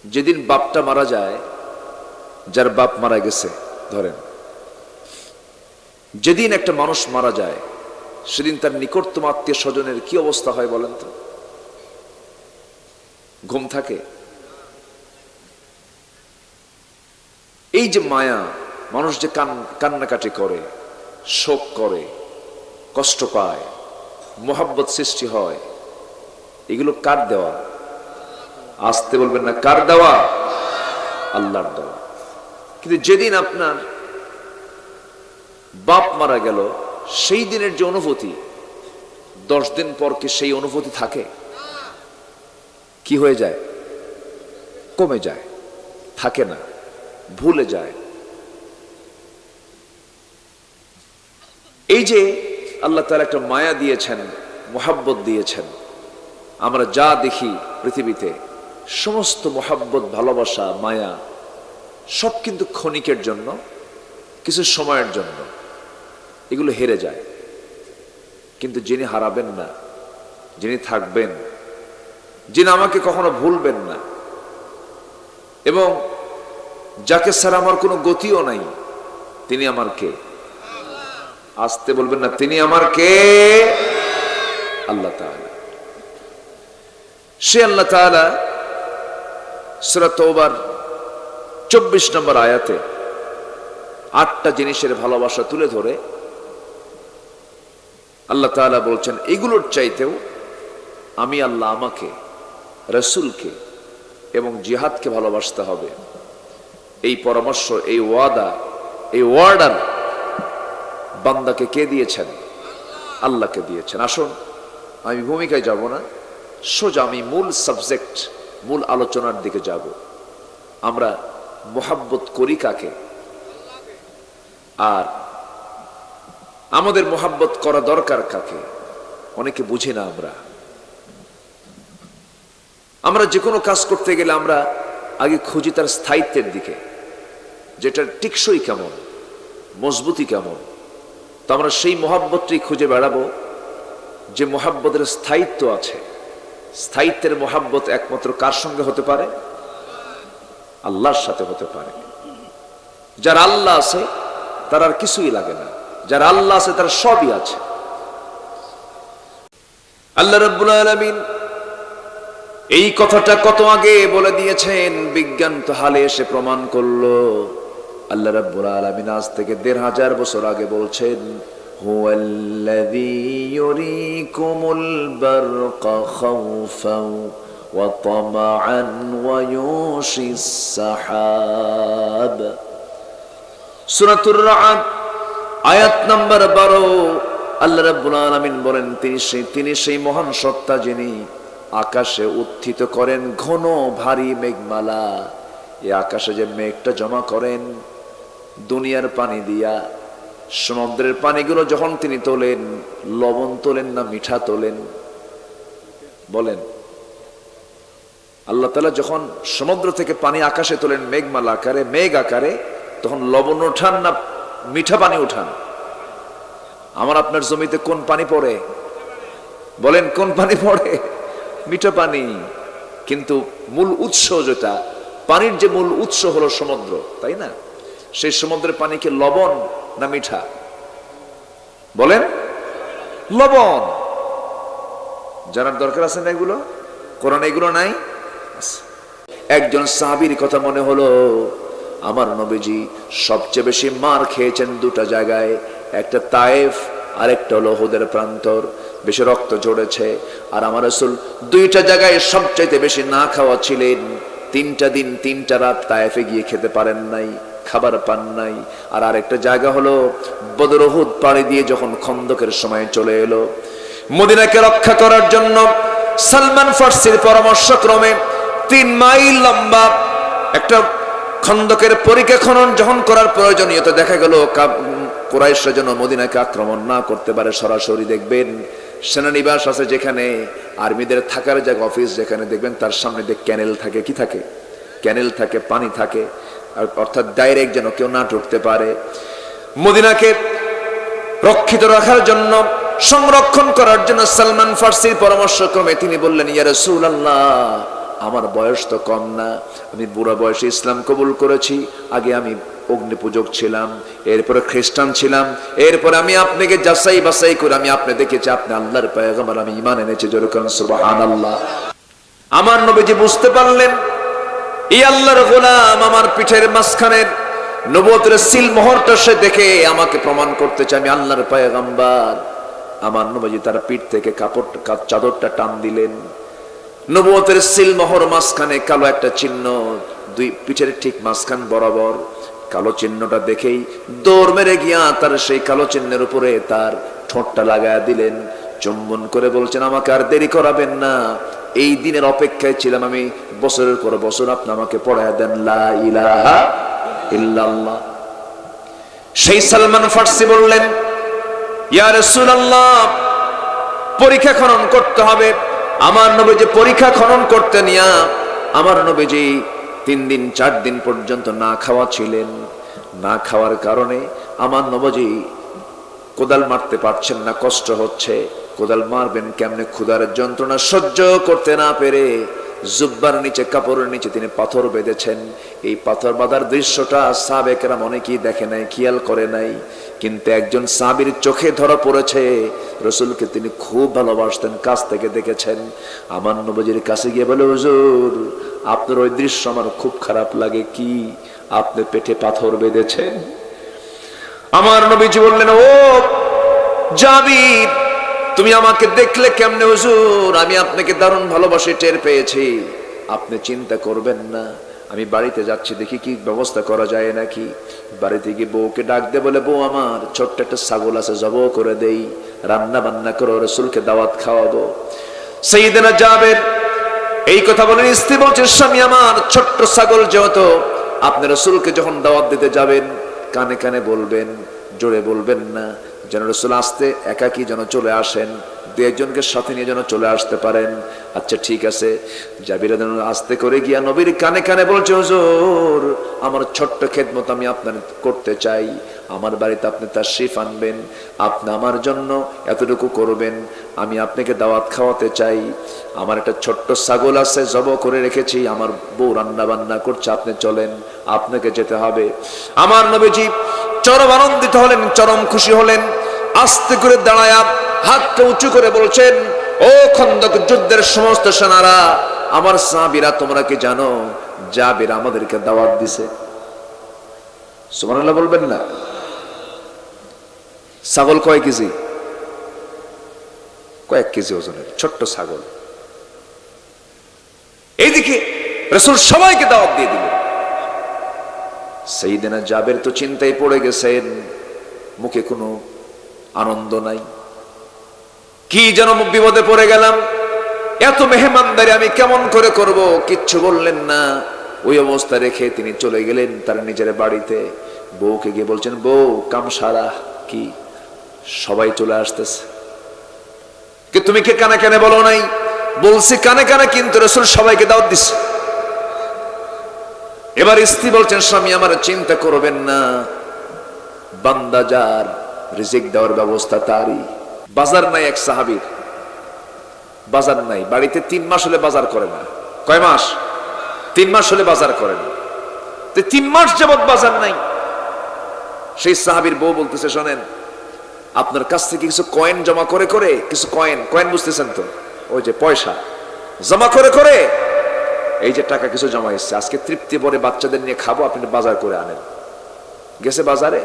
যেদিন বাপটা মারা যায়, যার বাপ মারা গেছে ধরেন, যেদিন একটা মানুষ মারা যায় সেদিন তার নিকটতম আত্মীয় স্বজনের কি অবস্থা হয় বলেন তো? ঘুম থাকে? এই যে মায়া, মানুষ যে কান্নাকাটি করে, শোক করে, কষ্ট পায়, মোহাব্বত সৃষ্টি হয়, এগুলো কার দেওয়া? আসতে বলবেন না, কার দেওয়া? আল্লাহর দেওয়া। কিন্তু যেদিন আপনার বাপ মারা গেল, সেই দিনের যে অনুভূতি, 10 দিন পর কি সেই অনুভূতি থাকে? কি হয়ে যায়? কমে যায়, থাকে না, ভুলে যায়। এই যে আল্লাহ তাআলা একটা মায়া দিয়েছেন, মোহাব্বত দিয়েছেন, আমরা যা দেখি পৃথিবীতে সমস্ত মোহাব্বত, ভালোবাসা, মায়া সব কিন্তু ক্ষণিকের জন্য, কিছু সময়ের জন্য, এগুলো হেরে যায়। কিন্তু যিনি হারাবেন না, যিনি থাকবেন, যিনি আমাকে কখনো ভুলবেন না, এবং যাকে ছাড়া আমার কোনো গতিও নাই, তিনি আমার কে? আসতে বলবেন না, তিনি আমার কে? আল্লাহ তাআলা। সে আল্লাহ তাআলা সূরা তাওবার 24 নম্বর আয়াতে 8টা জিনিসের ভালোবাসা তুলে ধরে আল্লাহ তাআলা বলছেন, এগুলোর চাইতেও আমি আল্লাহ আমাকে, রাসূলকে এবং জিহাদকে ভালোবাসতে হবে। এই পরামর্শ, এই ওয়াদা, এই ওয়ার্ডার বান্দাকে কে দিয়েছেন? আল্লাহকে দিয়েছেন। আসুন, আমি ভূমিকায় যাব না, সোজা আমি মূল সাবজেক্ট, মূল আলোচনার দিকে যাব। আমরা মোহাব্বত করি কাকে? আর আমাদের মোহাব্বত করা দরকার কাকে? অনেকে বুঝি না। আমরা যে কোনো কাজ করতে গেলে আমরা আগে খুঁজি তার স্থায়িত্বের দিকে, যেটার টিকসই কেমন, মজবুতি কেমন। তো আমরা সেই মোহাব্বতটাই খুঁজে বেড়াবো যে মোহাব্বতের স্থায়িত্ব আছে। স্থায়িত্বের মোহাব্বত একমাত্র কার সঙ্গে হতে পারে? আল্লাহর সাথে হতে পারে। যার আল্লাহ আছে তার আর কিছুই লাগে না, যার আল্লাহ আছে তার সবই আছে। আল্লাহ রাব্বুল আলামিন এই কথাটা কত আগে বলে দিয়েছেন, বিজ্ঞান তো হালে এসে প্রমাণ করলো। আল্লাহ রাব্বুল আলামিন আজ থেকে ১৫০০ বছর আগে বলছেন, হুয়াল্লাযী ইউরীকুমুল বারকা খাওফান ওয়া তামাআন ওয়া ইউশিস সাহাব। সূরাতুর রা'দ আয়াত নাম্বার 12। আল্লাহ রাব্বুল আলামিন বলেন, তিনি সেই মহান সত্তা যিনি আকাশে উত্থিত করেন ঘন ভারী মেঘমালা। এই আকাশে যে মেঘটা জমা করেন দুনিয়ার পানি দিয়া, সমুদ্রের পানিগুলো যখন তিনি তোলেন, লবণ তোলেন না মিঠা তোলেন? বলেন। আল্লাহ তাআলা যখন সমুদ্র থেকে পানি আকাশে তোলেন মেঘমালা আকারে, মেঘ আকারে, তখন লবণ ওঠান না মিঠা পানি ওঠান? আমার আপনার জমিতে কোন পানি পড়ে? বলেন, কোন পানি পড়ে? মিঠা পানি। কিন্তু মূল উৎস যেটা, পানির যে মূল উৎস হলো সমুদ্র, তাই না? সেই সমুদ্রের পানি কি লবণ না মিঠা? বলেন। লবণ। জানার দরকার আছে না এগুলো? কোরআনে এগুলো নাই? একজন সাহাবীর কথা মনে হলো, আমার নবীজি সবচেয়ে বেশি মার খেয়েছেন দুটা জায়গায়, একটা তায়েফ আর একটা হলো উহুদের প্রান্তর, বেশি রক্ত ঝরেছে। আর আমার রাসূল দুইটা জায়গায় সবচাইতে বেশি না খাওয়া ছিলেন। 3টা দিন 3টা রাত তায়েফে গিয়ে খেতে পারেন নাই, খাবার পান নাই। আর আরেকটা জায়গা হলো বদর উহুদ পাড়ি দিয়ে যখন খন্দকের সময় চলে এলো, মদিনাকে রক্ষা করার জন্য সালমান ফার্সির পরামর্শক্রমে 3 মাইল লম্বা একটা খন্দকের পরিখা খনন যখন করার প্রয়োজনীয়তা দেখা গেল, কুরাইশরা যেন মদিনাকে আক্রমণ না করতে পারে সরাসরি। দেখবেন সেনানিবাস আছে যেখানে, আর্মিদের থাকার জায়গা, অফিস যেখানে, দেখবেন তার সামনে দিয়ে ক্যানেল থাকে। কি থাকে? ক্যানেল থাকে, পানি থাকে, অর্থাৎ ডাইরেক্ট যেন কেউ না ঢুকতে পারে। মদিনাকে রক্ষিত রাখার জন্য, সংরক্ষণ করার জন্য সালমান ফার্সির পরামর্শক্রমে তিনি বললেন, ইয়া রাসূলুল্লাহ, আমার বয়স তো কম না, আমি বুড়া বয়সে ইসলাম কবুল করেছি। আগে আমি অগ্নি পূজক ছিলাম, এরপরে খ্রিস্টান ছিলাম, এরপরে আমি আপনাকে যাচাই বাছাই করে আমি আপনি দেখেছি আপনি আল্লাহর পয়গম্বর, আমি ঈমান এনেছি। জোরে বলুন সুবহানাল্লাহ। আমার নবীজি বুঝতে পারলেন এই আল্লাহর গোলাম আমার পিঠের মাঝখানের নবুয়তের সিল মোহরটা সে দেখে আমাকে প্রমাণ করতে চায় আমি আল্লাহর পয়গম্বর। আমার নবীজি তার পিঠ থেকে চাদরটা টান দিলেন, নবুয়তের সিল মোহর মাঝখানে কালো একটা চিহ্ন, দুই পিঠের ঠিক মাঝখান বরাবর কালো চিহ্নটা দেখেই দৌড় মেরে গিয়া তার সেই কালো চিহ্নের উপরে তার ঠোঁটটা লাগায়া দিলেন, চুম্বন করে বলছেন আমাকে আর দেরি করাবেন না, এই দিনের অপেক্ষায় ছিলাম আমি, বছরের পর বছর আপনি আমাকে পড়ায়া দেন লা ইলাহা ইল্লাল্লাহ। সেই সালমান ফার্সি বললেন ইয়া রাসূলুল্লাহ পরীক্ষা খনন করতে হবে। আমার নবীজি পরীক্ষা খনন করতে নিয়া আমার নবীজি 3 দিন 4 দিন পর্যন্ত না খাওয়া ছিলেন। না খাওয়ার কারণে আমার নবীজি কোদাল মারতে পারছেন না, কষ্ট হচ্ছে, কোদাল মারবেন কেমনে, ক্ষুধার যন্ত্রণা সহ্য করতে না পেরে জুব্বার নিচে কাপড়ের নিচে তিনি পাথর বেঁধেছেন। এই পাথর বাঁধার দৃশ্যটা সাহাবেকেরা অনেকেই দেখে নাই, খেয়াল করে নাই, কিন্তু একজন সাহাবীর চোখে ধরা পড়েছে। রাসূলকে তিনি খুব ভালোবাসতেন, কাছ থেকে দেখেছেন। আমার নবীজির কাছে গিয়ে বলে হুজুর আপনার ওই দৃশ্য আমার খুব খারাপ লাগে, কি আপনি পেটে পাথর বেঁধেছেন? আমার নবীজি বললেন ও জাবির তুমি আমাকে দেখলে কেমনে হুজুর? আমি আপনাকে দারুণ ভালোবাসি, টের পেয়েছি, আপনি চিন্তা করবেন না, আমি বাড়িতে যাচ্ছি, দেখি কি ব্যবস্থা করা যায় নাকি। বাড়িতে গিয়ে বউকে ডাক দে, বলে বউ আমার ছোট্ট একটা ছাগল আছে, জবাই করে দেই, রান্না বান্না করে রাসূলকে দাওয়াত খাওয়াবো। সাইয়েদনা জাবের এই কথা বলেন, স্ত্রী বলছে স্বামী আমার ছোট্ট ছাগল যেহেতু, আপনি রাসূলকে যখন দাওয়াত দিতে যাবেন কানে কানে বলবেন, জোরে বলবেন না, যেন রাসূল আসতে একাকী যেন চলে আসেন, দু একজনকে সাথে নিয়ে যেন চলে আসতে পারেন। আচ্ছা ঠিক আছে। জাবির আস্তে করে গিয়া নবীর কানে কানে বলছে হুজুর আমার ছোট্ট খেদমত আমি আপনার করতে চাই, আমার বাড়িতে আপনি তাশরীফ আনবেন, আপনি আমার জন্য এতটুকু করবেন, আমি আপনাকে দাওয়াত খাওয়াতে চাই, আমার একটা ছোট্ট ছাগল আছে জবাই করে রেখেছি, আমার বউ রান্না বান্না করছে, আপনি চলেন, আপনাকে যেতে হবে। আমার নবীজি চরম আনন্দিত হলেন, চরম খুশি হলেন, আস্তে করে দাঁড়ায়া হাতটা উঁচু করে বলছেন ও খন্দক যুদ্ধের সমস্ত সেনারা, আমার সাহাবীরা তোমরা কি জানো জাবির আমাদেরকে দাওয়াত দিছে? সুবহানাল্লাহ বলবেন না? ছাগল কয় কেজি? কয়েক কেজি ওজনের ছোট্ট ছাগল। এইদিকে রাসূল সবাইকে দাওয়াত দিয়ে দিলেন। সাইয়েদনা জাবের তো চিন্তায় পড়ে গেছেন, মুখে কোনো আনন্দ নাই, কি যেন বিপদে পড়ে গেলাম, এত মেহমানদারি আমি কেমন করে করব, কিচ্ছু বললেন না। ওই অবস্থা রেখে তিনি চলে গেলেন তার নিজের বাড়িতে। বউকে গিয়ে বলছেন বউ কাম সারা, কি সবাই চলে আসতেছে, কি তুমি কে কানে কানে বলো নাই? বলছি কানে কানে, কিন্তু রাসূল সবাইকে দাওয়াত দিচ্ছে। এবার স্ত্রী বলছেন স্বামী আমার চিন্তা করবেন না, বান্দা যার রিজিক দেওয়ার ব্যবস্থা তারই। বাজার নাই এক সাহাবীর, বাজার নাই বাড়িতে, 3 মাস হলে বাজার করে না। কয় মাস? 3 মাস হলে বাজার করে না। 3 মাস যাবত বাজার নাই। সেই সাহাবীর বউ বলতেছে শোনেন আপনার কাছ থেকে কিছু কয়েন জমা করে করে, কিছু কয়েন, কয়েন বুঝতেছেন তো, ওই যে পয়সা জমা করে করে এই যে টাকা কিছু জমা এসছে, আজকে তৃপ্তি ভরে বাচ্চাদের নিয়ে খাবো, আপনি বাজার করে আনেন। গেছে বাজারে,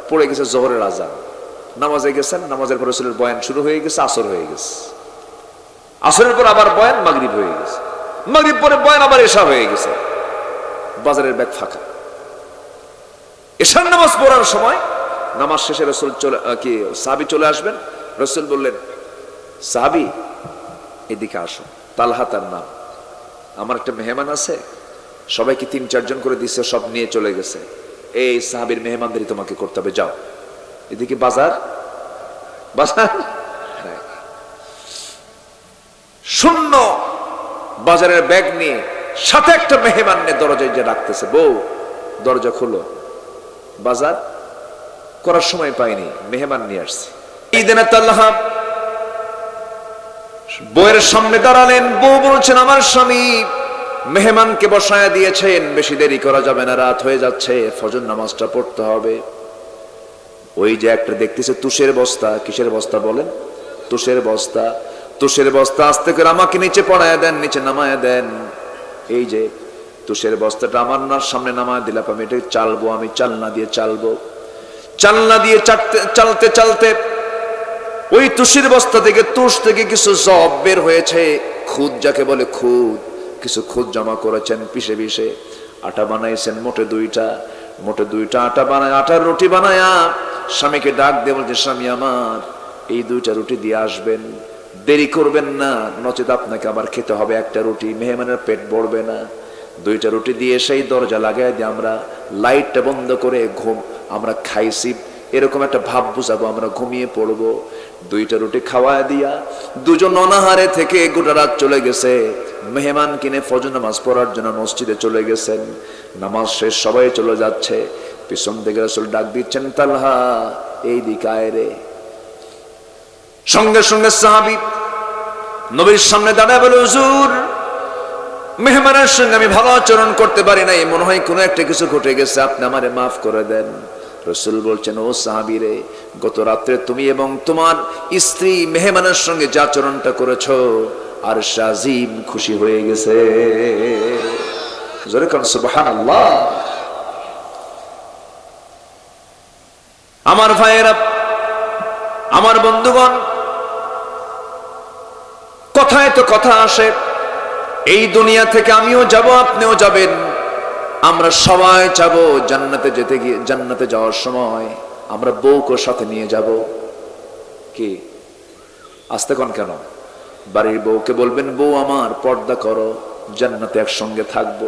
পড়ে গেছে জোহরের আজান, নামাজে গেছেন, নামাজের পর রাসূলের বয়ান শুরু হয়ে গেছে, আসর হয়ে গেছে, আসরের পর আবার বয়ান, মাগরিব হয়ে গেছে, মাগরিব পরে বয়ান, আবার এশা হয়ে গেছে, বাজারের ব্যাগ ফাঁকা। এশার নামাজ পড়ার সময় নামাজ শেষে রাসূল সাহাবী চলে আসবেন। রাসূল বললেন সাহাবী এদিকে আসো, তালহা তার নাম, আমার একটা মেহমান আছে, সবাইকে 3-4 জন করে দিচ্ছে, সব নিয়ে চলে গেছে, এই সাহাবীর মেহমানদারি তোমাকে করতে হবে, যাও। এদিকে বাজার, বাজার শূন্য, বাজারের ব্যাগ নিয়ে সাথে একটা মেহমান নিয়ে দরজায় যে রাখতেছে, বউ দরজা খুলো, বাজার করার সময় পাইনি, মেহমান নিয়ে আসছে। ঈদেনা তালহা বউয়ের সামনে দাঁড়ালেন, বউ বলছেন আমার স্বামী মেহমানকে বসায় দিয়েছেন, বেশি দেরি করা যাবে না, রাত হয়ে যাচ্ছে, ফজর নামাজটা পড়তে হবে। ওই যে একটা দেখতেছে তুষের বস্তা, কিসের বস্তা বলেন? তুষের বস্তা। তুষের বস্তা আস্তে করে আমাকে নিচে পড়ায় দেন, নিচে নামায় দেন। এই যে তুষের বস্তাটা আমার সামনে নামায় দিলাম, আমি এটা চালবো, আমি চালনা দিয়ে চালবো। চালনা দিয়ে চালতে চালতে ওই তুষের বস্তা থেকে, তুষ থেকে কিছু জব বের হয়েছে, খুদ যাকে বলে খুদ, কিছু খুদ জমা করেছেন পিষে পিষে। আটা বানাইছেন মোটে দুইটা আটা বানায়, আটার রুটি বানায়া স্বামীকে ডাক দিয়ে বলছে, স্বামী আমার এই 2টা রুটি দিয়ে আসবেন, দেরি করবেন না, নচেত আপনাকে আবার খেতে হবে একটা রুটি, মেহমানের পেট ভরবে না। 2টা রুটি দিয়ে সেই দরজা লাগাই দিয়ে আমরা লাইটটা বন্ধ করে আমরা খাইছি এরকম একটা ভাব বুঝাবো, আমরা ঘুমিয়ে পড়বো। 2টা রুটি খাওয়ায় দিয়া দুজন অনাহারে থেকে গোটা রাত চলে গেছে। মেহমান কিনে ফজর নামাজ পড়ার জন্য মসজিদে চলে গেছেন। নামাজ শেষ, সবাই চলে যাচ্ছে, পিছন থেকে রাসূল ডাক দিচ্ছেন, তালহা এই দিকে আয় রে। সঙ্গে সঙ্গে সাহাবী নবীর সামনে দাঁড়ায় বলে, হুজুর মেহমানের সঙ্গে আমি ভালো আচরণ করতে পারি নাই, মনে হয় কোনো একটা কিছু ঘটে গেছে, আপনি আমারে মাফ করে দেন। রাসূল বলছেন, ও সাহাবী রে, গত রাত্রে তুমি এবং তোমার স্ত্রী মেহমানের সঙ্গে যে আচরণটা করেছো, আর শাজিম খুশি হয়ে গেছে। জোরে কোন সুবহানাল্লাহ। আমার ভাইয়েরা, আমার বন্ধুগণ, কথায় তো কথা আসে, এই দুনিয়া থেকে আমিও যাব, আপনিও যাবেন, আমরা সবাই যাব জান্নাতে। যেতে গিয়ে জান্নাতে যাওয়ার সময় আমরা বউকে সাথে নিয়ে যাব। কি আস্তে কোন কেন? বাড়ির বউকে বলবেন, বউ আমার পর্দা করো, জান্নাতে একসঙ্গে থাকবো।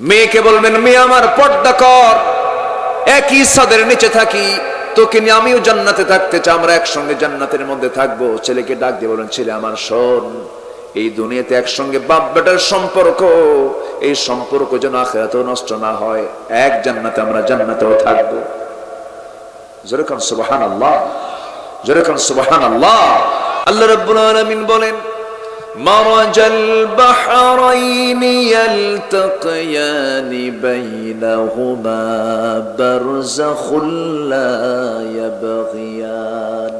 মেয়েকে বলবেন, মেয়ে আমার পর্দা কর, একই ছাদের নিচে থাকি, তোকে নিয়ে আমিও জান্নাতে থাকতে চাই, আমরা একসঙ্গে জান্নাতের মধ্যে থাকবো। ছেলেকে ডাক দিয়ে বলেন, ছেলে আমার শোন, এই দুনিয়াতে একসঙ্গে বাপ বেটার সম্পর্ক, এই সম্পর্ক যেন আখিরাতেও নষ্ট না হয়, এক জান্নাতে আমরা জান্নাতেও থাকবো। জোরে কোন সুবহানাল্লাহ, জোরে কোন সুবহানাল্লাহ। আল্লাহ রাব্বুল আলামিন বলেন, মারাজাল বাহরাইনি ইয়ালতাকিয়ানি বাইনাহুমা বারযাখুল লা ইয়াবগিয়ান।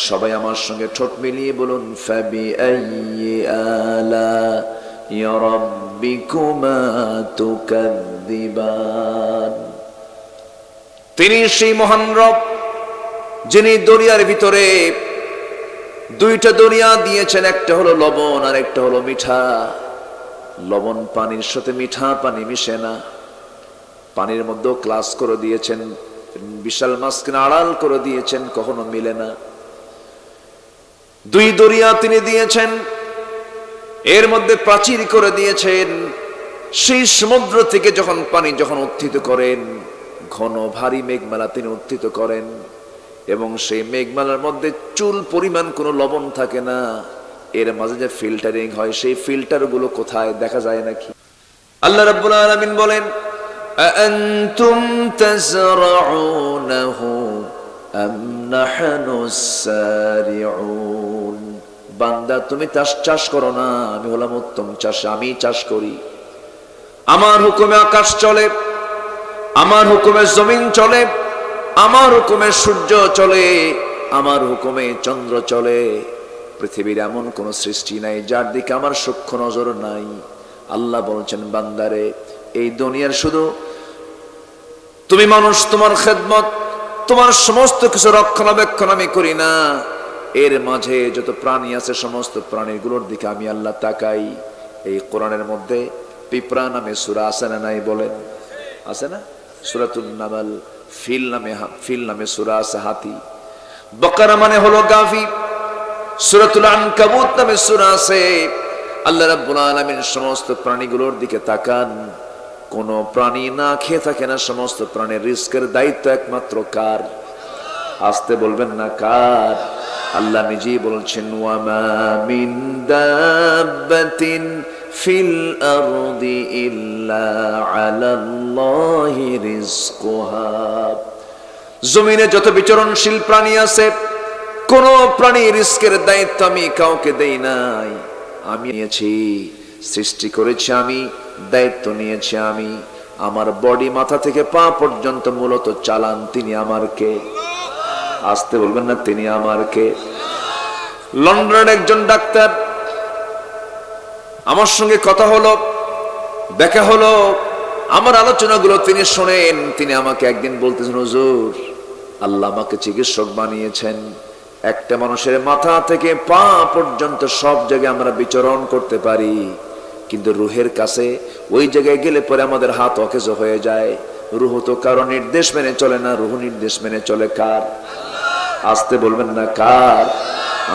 সবাই আমার সঙ্গে ঠোঁট মিলিয়ে বলুন, ফাবিআইয়ি আলা'i রাব্বিকুমা তুকাযযিবান। তিনি সেই মহান রব, যিনি দরিয়ার ভিতরে 2টা দরিয়া দিয়েছেন, একটা হলো লবণ আর একটা হলো মিঠা। লবণ পানির সাথে মিঠা পানি মিশে না, পানির মধ্যেও ক্লাস করে দিয়েছেন, বিশাল মাছকে আড়াল করে দিয়েছেন, কখনো মিলে না। 2 দরিয়া তিনি দিয়েছেন, এর মধ্যে প্রাচীর করে দিয়েছেন। সেই সমুদ্র থেকে যখন পানি উত্থিত করেন, ঘন ভারী মেঘমালা তিনি উত্থিত করেন, এবং সেই মেঘমালার মধ্যে চুল পরিমাণ কোনো লবণ থাকে না। এর মাঝে যে ফিল্টারিং হয়, সেই ফিল্টার গুলো কোথায় দেখা যায় নাকি? আল্লাহ রাব্বুল আলামিন বলেন, আআনতুম তাজরাউনাহু আম নাহনুস সারিউন। বান্দা তুমি চাষ করো না, আমি হলাম উত্তম চাষী, আমি চাষ করি। আমার হুকুমে আকাশ চলে, আমার হুকুমে জমিন চলে, আমার হুকুমে সূর্য চলে, আমার হুকুমে চন্দ্র চলে। পৃথিবীর এমন কোন সৃষ্টি নাই যার দিকে আমার সূক্ষ্ম নজর নাই। আল্লাহ বলছেন, বান্দারে, এই দুনিয়ার শুধু তুমি মানুষ, তোমার খেদমত, তোমার সমস্ত কিছু রক্ষণাবেক্ষণ আমি করি না, এর মাঝে যত প্রাণী আছে সমস্ত প্রাণীগুলোর দিকে আমি আল্লাহ তাকাই। এই কোরআনের মধ্যে পিঁপড়া নামে সূরা আছে না নাই বলেন? আছে না? সূরাতুন নামল। ফিল নামে সূরা আছে, হাতি। বাকারা মানে হলো গাভী। সূরাতুল আনকাবুত নামে সূরা আছে। আল্লাহ রাব্বুল আলামিন সমস্ত প্রাণীগুলোর দিকে তাকান, কোন প্রাণী না খেয়ে থাকে না। সমস্ত প্রাণীর রিস্কের দায়িত্ব একমাত্র কার? আসতে বলবেন না, কার? আল্লাহ নিজেই বলছেন, ওয়ামা মিন দাব্বাতিন ফিল আরদি ইল্লা আলাল্লাহি রিজকুহা। জমিনে যত বিচরণশীল প্রাণী আছে, কোন প্রাণীর রিস্কের দায়িত্ব আমি কাউকে দেই নাই। আমি নিয়েছি, সৃষ্টি করেছি আমি, দায়িত্ব নিয়েছি আমি। আমার বডি মাথা থেকে পা পর্যন্ত মূলত চালান তিনি আমার কে? আসতে বলবেন না, তিনি আমার কে? লন্ডনের একজন ডাক্তার, আমার সঙ্গে কথা হলো, দেখা হলো, আমার আলোচনাগুলো তিনি শোনেন। তিনি আমাকে একদিন বলতেছেন, হুজুর, আল্লাহ আমাকে চিকিৎসক বানিয়েছেন, একটা মানুষের মাথা থেকে পা পর্যন্ত সব জায়গায় আমরা বিচরণ করতে পারি, কিন্তু রুহের কাছে ওই জায়গায় গেলে পরে আমাদের হাত অকেজ হয়ে যায়। রুহ তো কারো নির্দেশ মেনে চলে না, রুহ নির্দেশ মেনে চলে কার? আসতে বলবেন না, কার?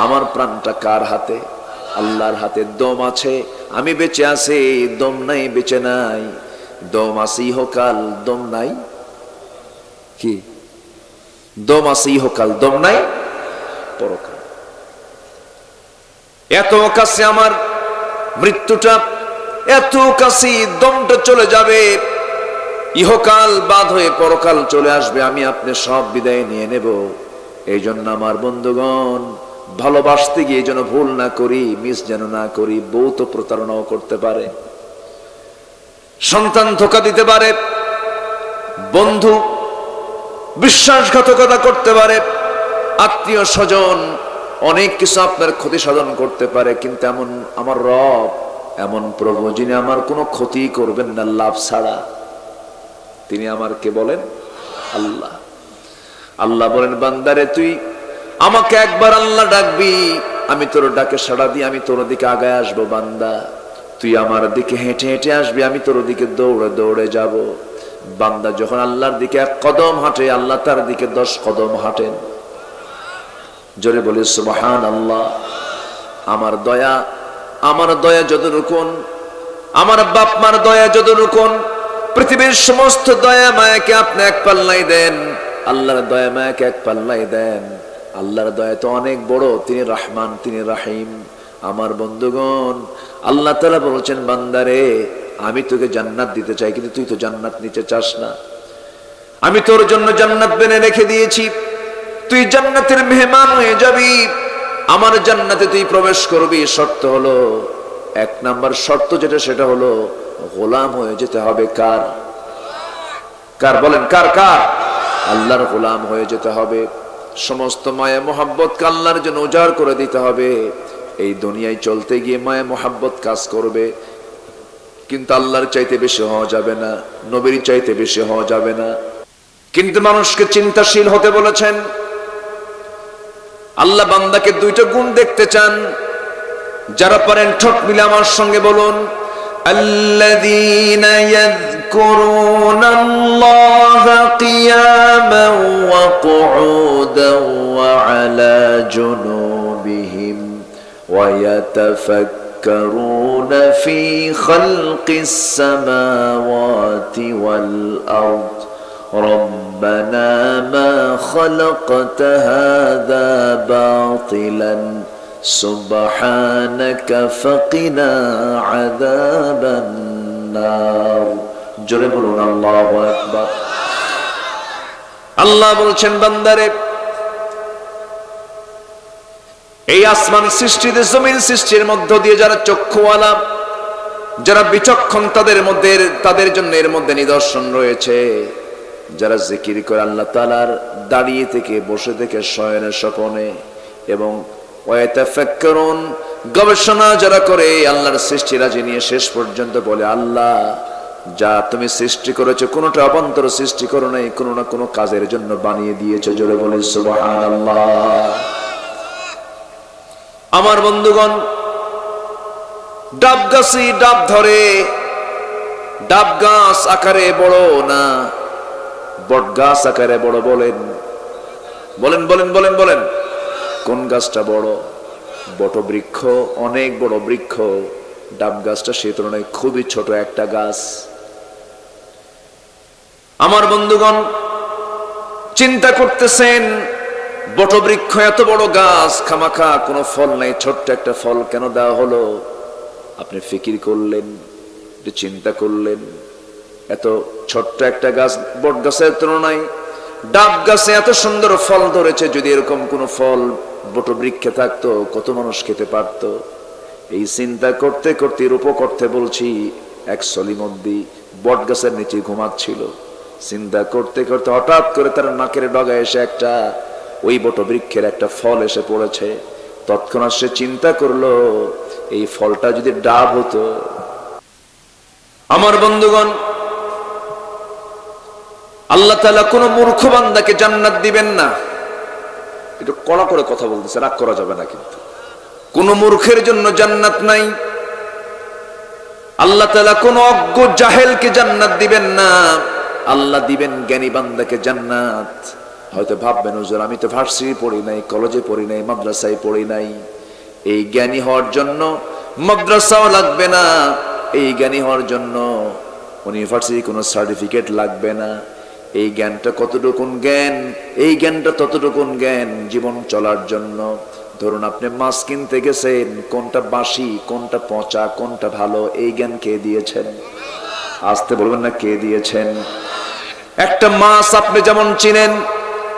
আমার প্রাণটা কার হাতে? আল্লাহর হাতে। দম আছে, আমি বেঁচে আছি, দম নাই, বেঁচে নাই। দম আছে ইহকাল, দম নাই। কি দম আছে ইহকাল, দম নাই পরকাল। এত কাছে আমার মৃত্যুটা, এত কাছে দমটা চলে যাবে, ইহকাল বাদ হয়ে পরকাল চলে আসবে, আমি আপনি সব বিদায় নিয়ে নেব। এই জন্য আমার বন্ধুগণ, ভালোবাসতে গিয়ে যেন ভুল না করি, মিস যেন না করি। বউ তো প্রতারণাও করতে পারে, সন্তান ধোঁকা দিতে পারে, বন্ধু বিশ্বাসঘাতকতা করতে পারে, আত্মীয় স্বজন অনেক কিছু আপনার ক্ষতি সাধন করতে পারে। কিন্তু এমন আমার রব, এমন প্রভু, যিনি আমার কোনো ক্ষতি করবেন না লাভ ছাড়া, তিনি আমার কে বলেন? আল্লাহ। আল্লাহ বলেন, বান্দারে তুই আমাকে একবার আল্লাহ ডাকবি, আমি তোর ডাকে সাড়া দিয়ে আমি তোর দিকে আগায় আসবো। বান্দা, তুই আমার দিকে হেঁটে হেঁটে আসবি, আমি তোর দিকে দৌড়ে দৌড়ে যাব। বান্দা যখন আল্লাহর দিকে 1 কদম হাঁটে, আল্লাহ তার দিকে 10 কদম হাঁটেন। জোরে বলি সুবহানাল্লাহ। আমার দয়া যতটুকুন, আমার বাপ মার দয়া যতটুকুন, পৃথিবীর সমস্ত দয়া মায়াকে আপনি এক পাল্লাই দেন, আল্লাহর দয়া মায়াকে এক পাল্লাই দেন। আল্লাহর দয়া তো অনেক বড়, তিনি রহমান, তিনি রাহিম। আমার বন্ধুগণ, আল্লাহ তাআলা বলেছেন, বান্দারে আমি তোকে জান্নাত দিতে চাই, কিন্তু তুই তো জান্নাত নিতে চাস না। আমি তোর জন্য জান্নাত বেনে রেখে দিয়েছি, তুই জান্নাতের মেহমান হয়ে যাবি, আমার জান্নাতে তুই প্রবেশ করবি। শর্ত হলো, 1 নাম্বার শর্ত যেটা, সেটা হলো গোলাম হয়ে যেতে হবে। কার? কার বলেন, কার? কার? আল্লাহর গোলাম হয়ে যেতে হবে। সমস্ত মায়া মোহাব্বতকে আল্লাহর জন্য উজাড় করে দিতে হবে। এই দুনিয়ায় চলতে গিয়ে মায়া মোহাব্বত কাজ করবে, কিন্তু আল্লাহর চাইতে বেশি হওয়া যাবে না, নবীর চাইতে বেশি হওয়া যাবে না। কিন্তু মানুষকে চিন্তাশীল হতে বলেছেন। আল্লাহ বান্দাকে 2টা গুণ দেখতে চান। যারা পারেন ঠোঁট মিলে আমার সঙ্গে বলুন, আল্লাযীনা ইয়াযকুরুনাল্লাহা কিয়ামান ওয়া কুউদান ওয়া আলা জুনুবিহিম ওয়া ইয়াতাফাক্কারুনা ফী খালকিস সামাওয়াতি ওয়াল আরদ ربنا ما خلقت هذا باطلا سبحانك فقنا عذاب النار জোরে বলুন আল্লাহু আকবার। আল্লাহ বলছেন, বান্দারে এই আসমান সৃষ্টিতে, জমিন সৃষ্টির মধ্য দিয়ে যারা চক্ষুওয়ালা, যারা বিচক্ষণ, তাদের জন্য এর মধ্যে নিদর্শন রয়েছে। যারা জিকির করে আল্লাহ তাআলার, দাঁড়িয়ে থেকে, বসে থেকে, শয়নে স্বপনে, এবং ওয়াতাফাক্কারুন, গবেষণা যারা করে আল্লাহর সৃষ্টি রাজি নিয়ে শেষ পর্যন্ত বলে, আল্লাহ যা তুমি সৃষ্টি করেছো, কোনোটা অবান্তর সৃষ্টি করো নাই, কোনো না কোনো কাজের জন্য বানিয়ে দিয়েছো। জোরে বলে সুবহানাল্লাহ। আমার বন্ধুগণ, ডাব গাছে ডাব ধরে, ডাব গাছ আকারে বড় না, বট গাছ আকারে বড়। বলেন বলেন বলেন বলেন বলেন, কোন গাছটা বড়? বট বৃক্ষ অনেক বড় বৃক্ষ, ডাব গাছটা সে তুলনায় খুবই ছোট একটা গাছ। আমার বন্ধুগণ, চিন্তা করতেছেন, বট বৃক্ষ এত বড় গাছ, খামাখা কোনো ফল নাই, ছোট্ট একটা ফল কেন দেওয়া হলো? আপনি ফিকির করলেন, চিন্তা করলেন, এত ছোট্ট একটা গাছ, বট গাছের তুলনায় ডাব গাছে এত সুন্দর ফল ধরেছে। যদি এরকম কোন ফল বট বৃক্ষে থাকতো, কত মানুষ খেতে পারত। এই চিন্তা করতে করতে রূপ করতে বলছি, এক সলিমদ্দি বট গাছের নিচে ঘুমাচ্ছিল। চিন্তা করতে করতে হঠাৎ করে তার নাকের ডগায় এসে একটা ওই বট বৃক্ষের একটা ফল এসে পড়েছে। তৎক্ষণাৎ সে চিন্তা করলো, এই ফলটা যদি ডাব হতো। আমার বন্ধুগণ, আল্লাহ তাআলা কোন মূর্খ বান্দাকে জান্নাত দিবেন না। একটু কড়া করে কথা বলতেছে, রাগ করা যাবে না, কিন্তু কোন মূর্খের জন্য জান্নাত নাই। আল্লাহ তাআলা কোন অজ্ঞ জাহেলকে জান্নাত দিবেন না, আল্লাহ দিবেন জ্ঞানী বান্দাকে জান্নাত। হয়তো ভাববেন, হুজুর আমি তো ভার্সিটি পড়ি নাই, কলেজে পড়ি নাই, মাদ্রাসায় পড়ি নাই। এই জ্ঞানী হওয়ার জন্য মাদ্রাসাও লাগবে না, এই জ্ঞানী হওয়ার জন্য ইউনিভার্সিটি কোনো সার্টিফিকেট লাগবে না। এই জ্ঞানটা কতটুকুন জ্ঞান, এই জ্ঞানটা ততটুকুন জ্ঞান জীবন চলার জন্য। ধরুন আপনি মাছ কিনতে গেছেন, কোনটা বাসি, কোনটা পচা, কোনটা ভালো, এই জ্ঞান কে দিয়েছেন? আসতে বলবেন না, কে দিয়েছেন? একটা মাছ আপনি যেমন চিনেন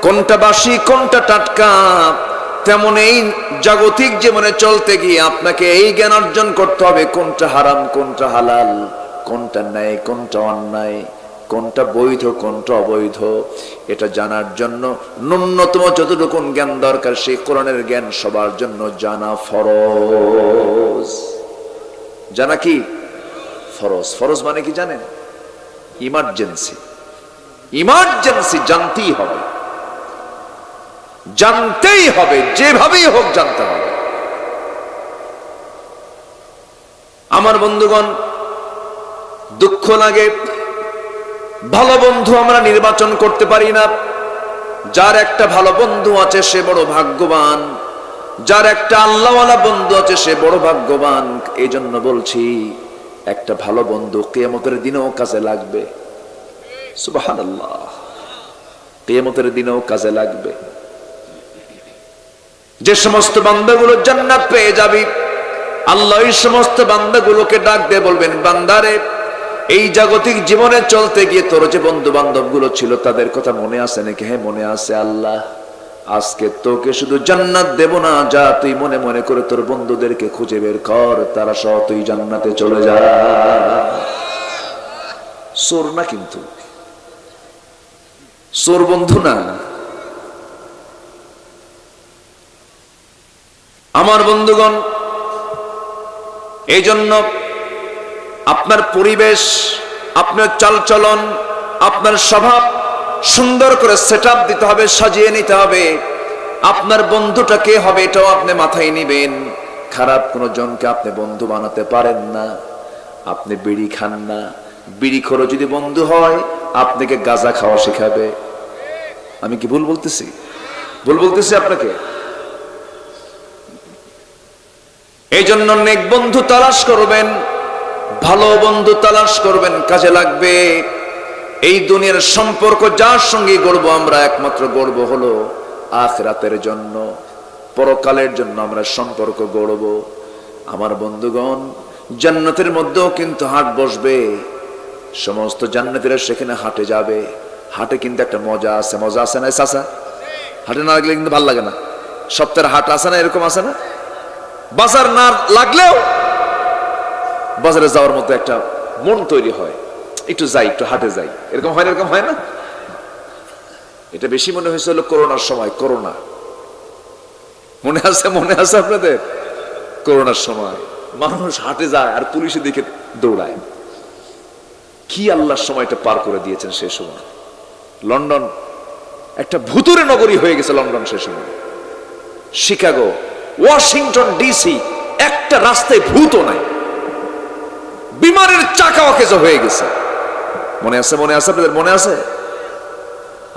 কোনটা বাসি কোনটা টাটকা, তেমন এই জাগতিক জীবনে চলতে গিয়ে আপনাকে এই জ্ঞান অর্জন করতে হবে, কোনটা হারাম কোনটা হালাল, কোনটা ন্যায় কোনটা অন্যায়, কোনটা বৈধ কোনটা অবৈধ। এটা জানার জন্য ন্যূনতম যতটুকু জ্ঞান দরকার, সেই কোরআনের জ্ঞান সবার জন্য জানা ফরজ। জানা কি ফরজ? ফরজ মানে কি জানেন? ইমার্জেন্সি। ইমার্জেন্সি জানতেই হবে, জানতেই হবে, যেভাবেই হোক জানতে হবে। আমার বন্ধুগণ, দুঃখ লাগে, ভালো বন্ধু আমরা নির্বাচন করতে পারি না। যার একটা ভালো বন্ধু আছে সে বড় ভাগ্যবান, যার একটা আল্লাহওয়ালা বন্ধু আছে সে বড় ভাগ্যবান। এই জন্য বলছি, একটা ভালো বন্ধু কিয়ামতের দিনেও কাজে লাগবে। সুবহানাল্লাহ, কিয়ামতের দিনেও কাজে লাগবে। যে সমস্ত বান্দাগুলো জান্নাত পেয়ে যাবে, আল্লাহ এই সমস্ত বান্দাগুলোকে ডাক দিয়ে বলবেন, বান্দারে এই জাগতিক জীবনে চলতে গিয়ে তোর যে বন্ধু বান্ধব গুলো ছিল তাদের কথা মনে আছে নাকি? হ্যাঁ মনে আছে আল্লাহ, আজকে তোকে শুধু জান্নাত দেব না, যা তুই মনে মনে করে তোর বন্ধুদেরকে খুঁজে বের কর, তারা সহ তুই জান্নাতে চলে যা। চোর না, কিন্তু চোর বন্ধু না। আমার বন্ধুগণ, এই জন্য আপনার পরিবেশ, আপনার চালচলন, আপনার স্বভাব সুন্দর করে সেটআপ দিতে হবে, সাজিয়ে নিতে হবে। আপনার বন্ধুটা কে হবে এটাও আপনি মাথায় নিবেন। খারাপ কোন জনকে আপনি বন্ধু বানাতে পারেন না। আপনি বিড়ি খান না, বিড়িখোর যদি বন্ধু হয় আপনাকে গাঁজা খাওয়া শেখাবে। আমি কি ভুল বলতেছি? ভুল বলতেছি আপনাকে? এই জন্য নেক বন্ধু তালাশ করবেন, ভালো বন্ধু তালাশ করবেন, কাজে লাগবে। এই দুনিয়ার সম্পর্ক যার সঙ্গে গড়ব আমরা, একমাত্র গড়ব হলো আখিরাতের জন্য, পরকালের জন্য আমরা সম্পর্ক গড়ব। আমার বন্ধুগণ, জান্নাতের মধ্যেও কিন্তু হাট বসবে। সমস্ত জান্নাতীরা সেখানে হাটে যাবে। হাটে কিন্তু একটা মজা আছে, মজা আছে না চাচা? হাটে না লাগলে কিন্তু ভালো লাগে না। সপ্তাহের হাট আছে না, এরকম আছে না? বাজার না লাগলেও বাজারে যাওয়ার মতো একটা মন তৈরি হয়, একটু যাই, একটু হাটে যাই, এরকম হয় না? এরকম হয় না? এটা বেশি মনে হয়েছিল করোনার সময়। করোনা মনে আছে? মনে আছে আপনাদের? করোনার সময় মানুষ হাটে যায় আর পুলিশের দিকে দৌড়ায়। কি আল্লাহর সময়টা পার করে দিয়েছেন সে সময়। লন্ডন একটা ভুতুরে নগরী হয়ে গেছে লন্ডন সে সময়। শিকাগো, ওয়াশিংটন ডিসি, একটা রাস্তায় ভূতও নাই, বিমানের চাকা অকেজো হয়ে গেছে। মনে আছে? মনে আছে আপনাদের? মনে আছে?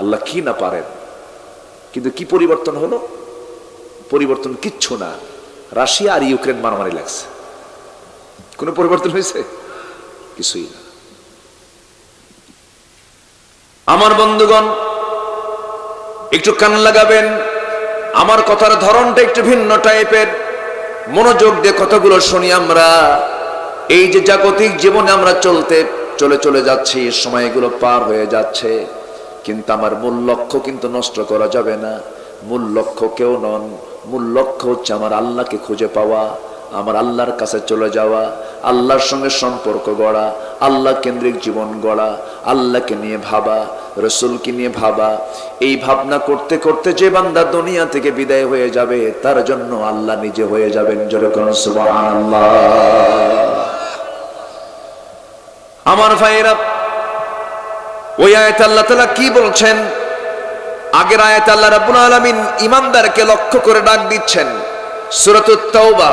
আল্লাহ কি না পারেন। কিন্তু কি পরিবর্তন হলো? পরিবর্তন কিচ্ছু না। রাশিয়া আর ইউক্রেন মারামারি লাগছে। কোন পরিবর্তন হয়েছে? কিছুই না। আমার বন্ধুগণ, একটু কান লাগাবেন। আমার কথার ধরনটা একটু ভিন্ন টাইপের। মনোযোগ দিয়ে কথাগুলো শুনি আমরা। এই যে জাগতিক জীবনে আমরা চলে যাচ্ছি, সময়গুলো পার হয়ে যাচ্ছে, কিন্তু আমার মূল লক্ষ্য কিন্তু নষ্ট করা যাবে না। মূল লক্ষ্য কেউ নন, মূল লক্ষ্য হচ্ছে আমার আল্লাহকে খুঁজে পাওয়া, আমার আল্লাহর কাছে চলে যাওয়া, আল্লাহর সঙ্গে সম্পর্ক গড়া, আল্লাহ কেন্দ্রিক জীবন গড়া, আল্লাহকে নিয়ে ভাবা, রসুলকে নিয়ে ভাবা। এই ভাবনা করতে করতে যে বান্দা দুনিয়া থেকে বিদায় হয়ে যাবে, তার জন্য আল্লাহ নিজে হয়ে যাবেন। জোরে করুন সুবহানাল্লাহ। আমার ভাইয়েরা, ওই আয়াতে আল্লাহ তাআলা কি বলছেন? আগের আয়াতে আল্লাহ রাব্বুল আলামিন ঈমানদারকে লক্ষ্য করে ডাক দিচ্ছেন। সূরাতুত তাওবা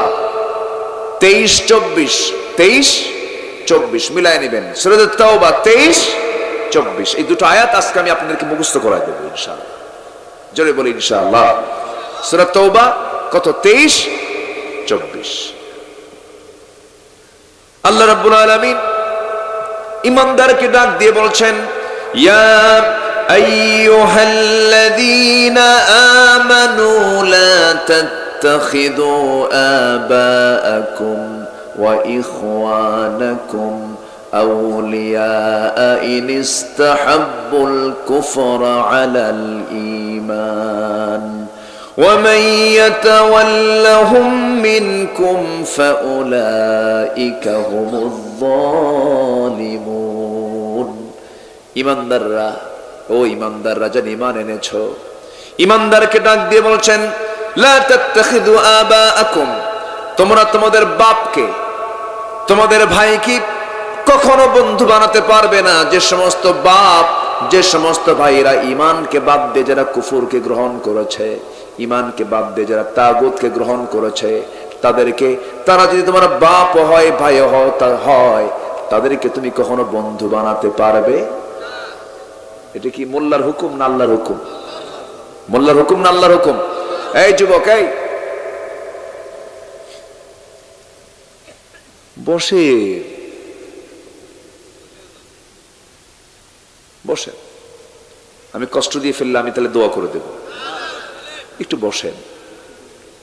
23-24, 23-24 মিলায় নেবেন। সূরাতুত তাওবা 23-24, এই দুটো আয়াত আজকে আমি আপনাদেরকে মুখস্থ করায় দেব ইনশাআল্লাহ। জোরে বলি ইনশাআল্লাহ। সূরা তাওবা কত? 23-24। আল্লাহ রাব্বুল আলামিন ঈমানদারকে ডাক দিয়ে বলছেন, ইয়া আইয়ুহাল্লাযীনা আমানু লা তাত্তাখিযু আবাআকুম ওয়া ইখওয়ানাকুম আউলিয়া ইন ইসতাহাব্বুল কুফরা আলাল ঈমান ومن يتولهم منكم فأولئك هم الظالمون। ঈমানদাররা, ও ঈমানদাররা যারা ঈমান এনেছো, ঈমানদারকে ডাক দিয়ে বলছেন, লা তাত্তাখিযু আবাআকুম, তোমরা তোমাদের বাপকে, তোমাদের ভাইকে কখনো বন্ধু বানাতে পারবে না। যে সমস্ত বাপ, যে সমস্ত ভাইরা ঈমানকে বাদ দিয়ে যারা কুফরকে গ্রহণ করেছে, ঈমানকে বাদ দিয়ে যারা তাগুতকে গ্রহণ করেছে, তাদেরকে, তারা যদি তোমার বাপ হয়, ভাই হয়, তাদেরকে তুমি কখনো বন্ধু বানাতে পারবে? এটা কি মোল্লার হুকুম না আল্লাহর হুকুম? মোল্লার হুকুম না আল্লাহর হুকুম? এই যুবক, এই বসে বসে, আমি কষ্ট দিয়ে ফেললে আমি তাহলে দোয়া করে দেব। একটু বসেন,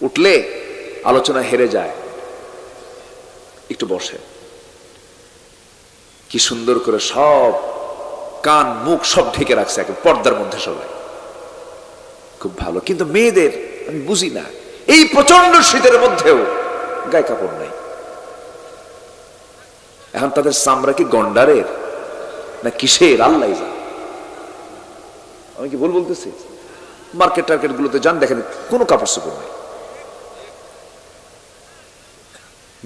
উঠলে আলোচনা হেরে যায়। একটু বসেন। কি সুন্দর করে সব কান মুখ সব ঢেকে রাখছে একে পর্দার মধ্যে সবাই, খুব ভালো। কিন্তু মেয়েদের আমি বুঝি না, এই প্রচন্ড শীতের মধ্যেও গায়ে কাপড় নাই। এখন তাদের চামড়া কি গন্ডারের না কিসের আল্লাহ জানে। আমি কি ভুল বলতেছি? মার্কেট টার্কেট গুলোতে যান, দেখেন কোনো কাপড় চোপড় নাই।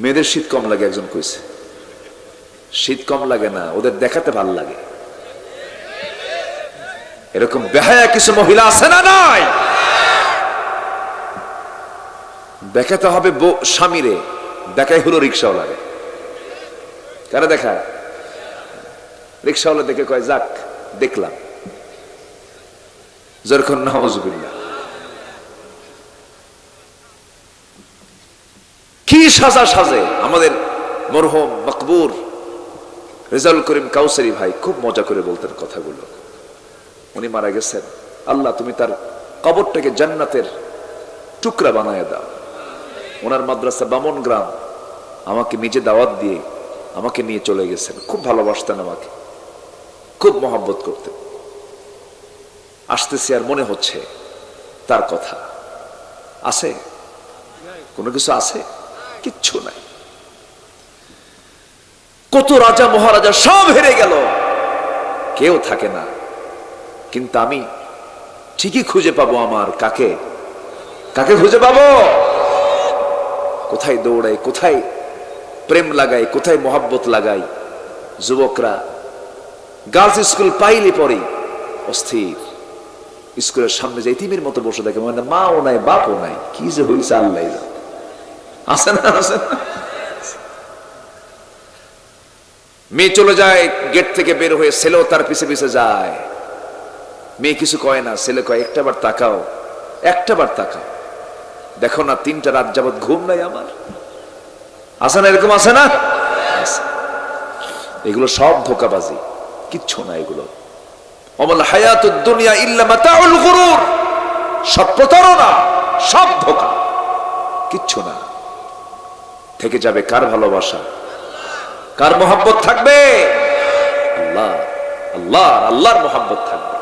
মেয়েদের শীত কম লাগে একজন কইছে। শীত কম লাগে না, ওদের দেখাতে ভাল লাগে। এরকম বেহায়া কিছু মহিলা আছে না নাই? দেখাতে হবে স্বামীরে, দেখাই হলো রিক্সাওয়ালারে। কারা দেখায়? রিক্সাওয়ালা দেখে কয়, যাক দেখলাম। যখন নাউজুবিল্লাহ, কি সাজা সাজে। আমাদের মরহুম মকবুর রেজাউল করিম কাউসারি ভাই খুব মজা করে বলতেন কথাগুলো। উনি মারা গেছেন, আল্লাহ তুমি তার কবরটাকে জান্নাতের টুকরা বানায় দাও। ওনার মাদ্রাসা বামন গ্রাম, আমাকে নিজে দাওয়াত দিয়ে আমাকে নিয়ে চলে গেছেন। খুব ভালোবাসতেন আমাকে, খুব মহব্বত করতেন। আসতেছি আর মনে হচ্ছে তার কথা। আছে কোনো কিছু? আছে কিচ্ছু নাই। কত রাজা মহারাজা সব হেরে গেল, কেউ থাকে না। কিন্তু আমি ঠিকই খুঁজে পাবো আমার কাকে। কাকে খুঁজে পাবো? কোথায় দৌড়াই, কোথায় প্রেম লাগাই, কোথায় মহব্বত লাগাই। যুবকরা গার্লস স্কুল পাইলে পরে অস্থির। স্কুলের সামনে যে ইতিমের মতো বসে থাকে, মানে মাও নাই বাপও নাই, কি যে হয়েছে আল্লাহ জানে। আছে না? আছে না? মেয়ে চলে যায় গেট থেকে বের হয়ে, ছেলেও তার পিছে পিছে যায়। মেয়ে কিছু কয় না, ছেলে কয়, একটা বার তাকাও, একটা বার তাকাও, দেখো না 3টা রাত যাবত ঘুম নাই আমার। আছে না? এরকম আছে না? এগুলো সব ধোঁকাবাজি, কিচ্ছু না এগুলো। অমাল হায়াতুদ দুনিয়া ইল্লা মাতাউল গুরুর, সব প্রতারণা, সব ধোঁকা, কিচ্ছু না। থেকে যাবে কার ভালোবাসা, কার মোহাব্বত থাকবে? আল্লাহ, আল্লাহ, আল্লাহর মোহাব্বত থাকবে।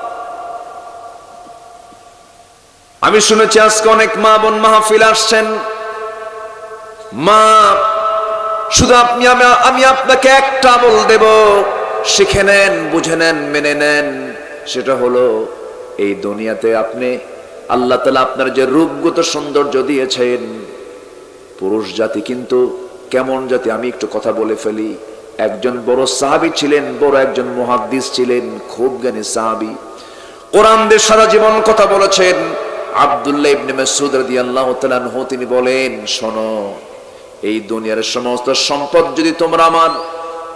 আমি শুনেছি আজকে অনেক মা বোন মাহফিল আসছেন, মা শুধু আমি আপনাকে একটা আমল দেব, শিখে নেন, বুঝে নেন, মেনে নেন। সেটা হলো এই দুনিয়াতে আপনি আল্লাহ তাআলা আপনার যে রূপগত সৌন্দর্য দিয়েছেন, পুরুষ জাতি কিন্তু কেমন জাতি আমি একটু কথা বলে ফেলি। একজন বড় সাহাবী ছিলেন, বড় একজন মুহাদ্দিস ছিলেন, খুব জ্ঞানী সাহাবী, কোরআন দিয়ে সারা জীবন কথা বলেছেন। আব্দুল্লাহ ইবনে মাসউদ রাদিয়াল্লাহু তাআলা আনহু তিনি বলেন, শোনো, এই দুনিয়ার সমস্ত সম্পদ যদি তোমরা আমার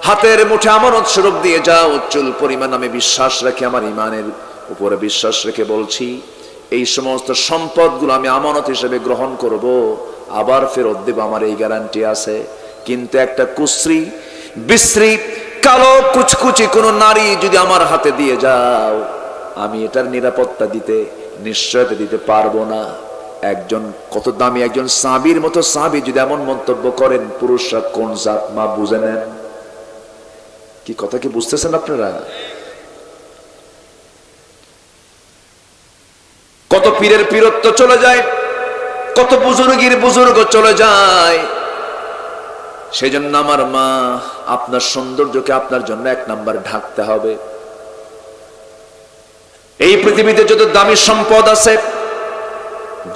হাতের মুঠে আমানত স্বরূপ দিয়ে যাও, চুল পরিমাণ আমি বিশ্বাস রাখি, আমার ইমানের উপরে বিশ্বাস রেখে বলছি, এই সমস্ত সম্পদগুলো আমি আমানত হিসেবে গ্রহণ করব, আবার ফেরত দেব, আমার এই গ্যারান্টি আছে। কিন্তু একটা কুশ্রী বিশ্রী কালো কুচকুচি কোন নারী যদি আমার হাতে দিয়ে যাও, আমি এটার নিরাপত্তা দিতে, নিশ্চয়তা দিতে পারবো না। একজন কত দামি একজন সাহাবীর মতো সাহাবী যদি এমন মন্তব্য করেন, পুরুষরা কোন জাত মা বুঝে নেন। কি কথা কি বুঝতেছেন আপনারা? কত পীরের পীরত্ব চলে যায়, কত বুজুর্গের বুজুর্গ চলে যায়। সেই জন্য আমার মা, আপনার সৌন্দর্যকে আপনার জন্য এক নাম্বার ঢাকতে হবে। এই পৃথিবীতে যত দামি সম্পদ আছে,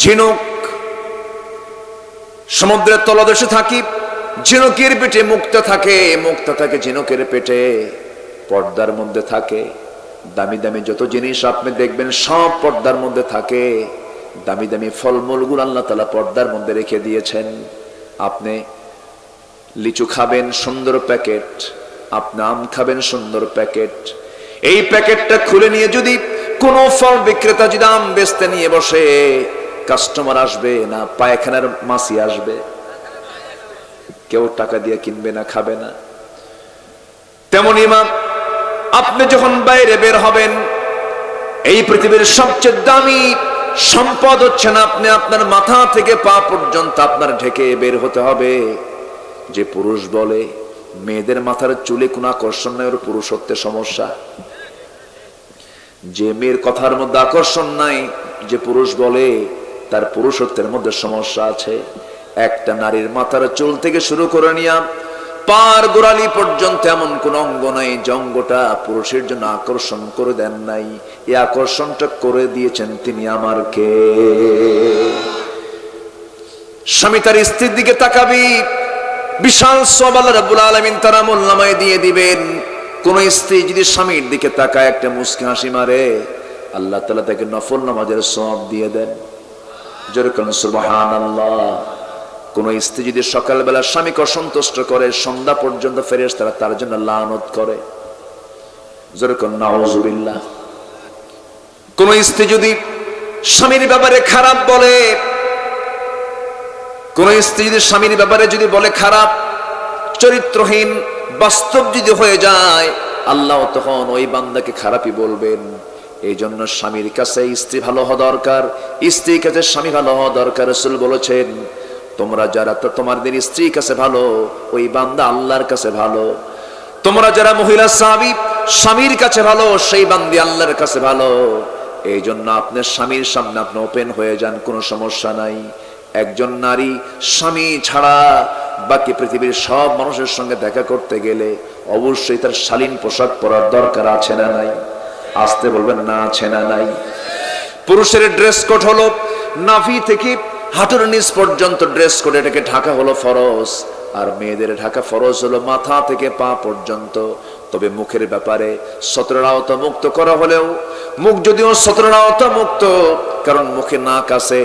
ঝিনুক, সমুদ্রের তলদেশে থাকি, ঝিনুকের পেটে মুক্তা থাকে, মুক্তা থাকে ঝিনুকের পেটে, পর্দার মধ্যে থাকে। দামি দামি যত জিনিস আপনি দেখবেন সব পর্দার মধ্যে থাকে। দামি দামি ফলমূলগুলো আল্লাহ তাআলা পর্দার মধ্যে রেখে দিয়েছেন। আপনি লিচু খাবেন, সুন্দর প্যাকেট, আপনি আম খাবেন, সুন্দর প্যাকেট। এই প্যাকেটটা খুলে নিয়ে যদি কোনো ফল বিক্রেতা যদি আম বেচতে নিয়ে বসে, কাস্টমার আসবে না পায়খানার মাছি আসবে? কেউ টাকা দিয়ে কিনবে না, খাবে না। তেমনই মা, আপনি যখন বাইরে বের হবেন, এই পৃথিবীর সবচেয়ে দামি সম্পদ হচ্ছে না আপনি আপনার মাথা থেকে পা পর্যন্ত আপনার ঢেকে বের হতে হবে। যে পুরুষ বলে মেয়েদের মাথার চুলে কোনো আকর্ষণ নাই, ওর পুরুষত্বের সমস্যা। যে মেয়ের কথার মধ্যে আকর্ষণ নাই, যে পুরুষ বলে তার পুরুষত্বের মধ্যে সমস্যা আছে। একটা নারীর মাথার চুল থেকে শুরু করে নিয়া পার গোড়ালি পর্যন্ত এমন কোন অঙ্গ নাই যে অঙ্গটা পুরুষের জন্য আকর্ষণ করে দেন নাই। এই আকর্ষণটা করে দিয়েছেন তিনি আমার কে? স্বামী তার স্ত্রীর দিকে তাকাবি, বিশাল সওয়াব আল্লাহ রাব্বুল আলামিন তার আমলনামায় দিয়ে দিবেন। কোন স্ত্রী যদি স্বামীর দিকে তাকায়, একটা মুস্কি হাসি মারে, আল্লাহ তাআলা তাকে নফল নামাজের সওয়াব দিয়ে দেন। জোরে বলুন সুবহানাল্লাহ। কোন স্ত্রী যদি সকালবেলা স্বামীকে অসন্তুষ্ট করে, সন্ধ্যা পর্যন্ত ফেরেশতারা তার জন্য লানত করে। জোরে বলুন নাউযুবিল্লাহ। কোন স্ত্রী যদি স্বামীর ব্যাপারে খারাপ বলে, কোন স্ত্রী যদি স্বামীর ব্যাপারে যদি বলে খারাপ, চরিত্রহীন, বাস্তব যদি হয়ে যায়, আল্লাহ তখন ওই বান্দাকে খারাপই বলবেন। এই জন্য স্বামীর কাছে স্ত্রী ভালো হওয়া দরকার, স্ত্রীর কাছে স্বামী ভালো হওয়া দরকার। রাসূল বলেছেন, তোমরা যারা তো তোমাদের স্ত্রীর কাছে ভালো, ওই বান্দা আল্লাহর কাছে ভালো। তোমরা যারা মহিলা সাহাবী স্বামীর কাছে ভালো, সেই বান্দি আল্লাহর কাছে ভালো। এই জন্য আপনার স্বামীর সামনে আপনি ওপেন হয়ে যান, কোনো সমস্যা নাই। একজন নারী স্বামী ছাড়া বাকি পৃথিবীর সব মানুষের সঙ্গে দেখা করতে গেলে অবশ্যই তার শালীন পোশাক পরার দরকার আছে না নাই? আসতে বলবেন না, আছে না নাই? পুরুষের ড্রেস কোড হলো নাভি থেকে হাঁটুর নিচ পর্যন্ত ড্রেস কোড, এটাকে ঢাকা হলো ফরজ। আর মেয়েদের ঢাকা ফরজ হলো মাথা থেকে পা পর্যন্ত। তবে মুখের ব্যাপারে 17 আওতা মুক্ত করা হলেও, মুখ যদিও 17 আওতা মুক্ত, কারণ মুখে নাক আছে,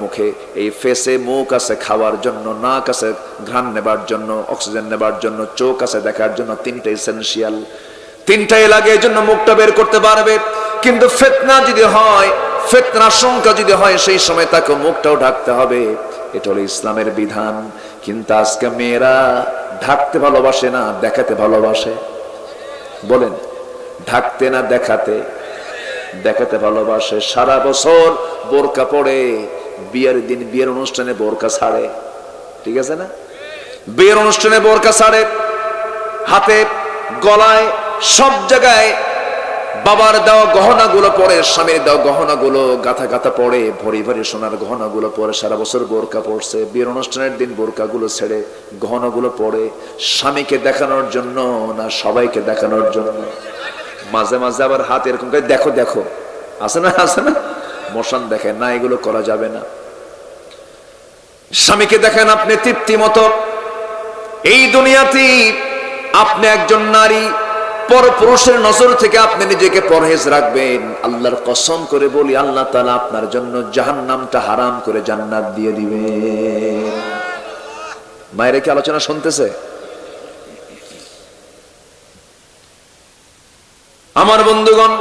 মুখে এই ফেসে মুখ আছে খাওয়ার জন্য, নাক আছে ঘ্রাণ নেবার জন্য, অক্সিজেন নেবার জন্য, চোখ আছে দেখার জন্য। তিনটা এসেনশিয়াল, তিনটাই লাগে, এই জন্য মুখটা বের করতে পারবে। কিন্তু ফিতনা যদি হয়, ফিতনা আশঙ্কা যদি হয়, সেই সময় তাকে মুখটাও ঢাকতে হবে। এটা হলো ইসলামের বিধান। কিন্তু আজকে মেয়েরা ঢাকতে ভালোবাসে না, দেখাতে ভালোবাসে। বলেন, ঢাকতে না দেখাতে? দেখাতে ভালোবাসে। সারা বছর বোরকা পরে, বিয়ের দিন বিয়ের অনুষ্ঠানে বোরকা ছাড়ে, ঠিক আছে না? বিয়ের অনুষ্ঠানে বোরকা ছাড়ে, হাতে গলায় সব জায়গায় বাবার দেওয়া গহনাগুলো পরে, স্বামীর দেওয়া গহনাগুলো গাথা গাথা পরে, ভরি ভরি সোনার গহনাগুলো পরে, সারা বছর বোরকা পড়ছে, বিয়ের অনুষ্ঠানের দিন বোরকাগুলো ছেড়ে গহনাগুলো পরে, স্বামীকে দেখানোর জন্য না সবাইকে দেখানোর জন্য? মাঝে মাঝে আবার হাত এরকম করে দেখো দেখো, আছে না আছে না, মোশন দেখে না, এগুলো করা যাবে না। স্বামীকে দেখেন আপনি তৃপ্তি মতো। এই দুনিয়াতে আপনি একজন নারী, পরপুরুষের নজর থেকে আপনি নিজেকে পরহেজ রাখবেন। আল্লাহর কসম করে বলি, আল্লাহ তাআলা আপনার জন্য জাহান্নামটা হারাম করে জান্নাত দিয়ে দিবেন। মায়েরা কি আলোচনা শুনতেছে? আমার বন্ধুগণ,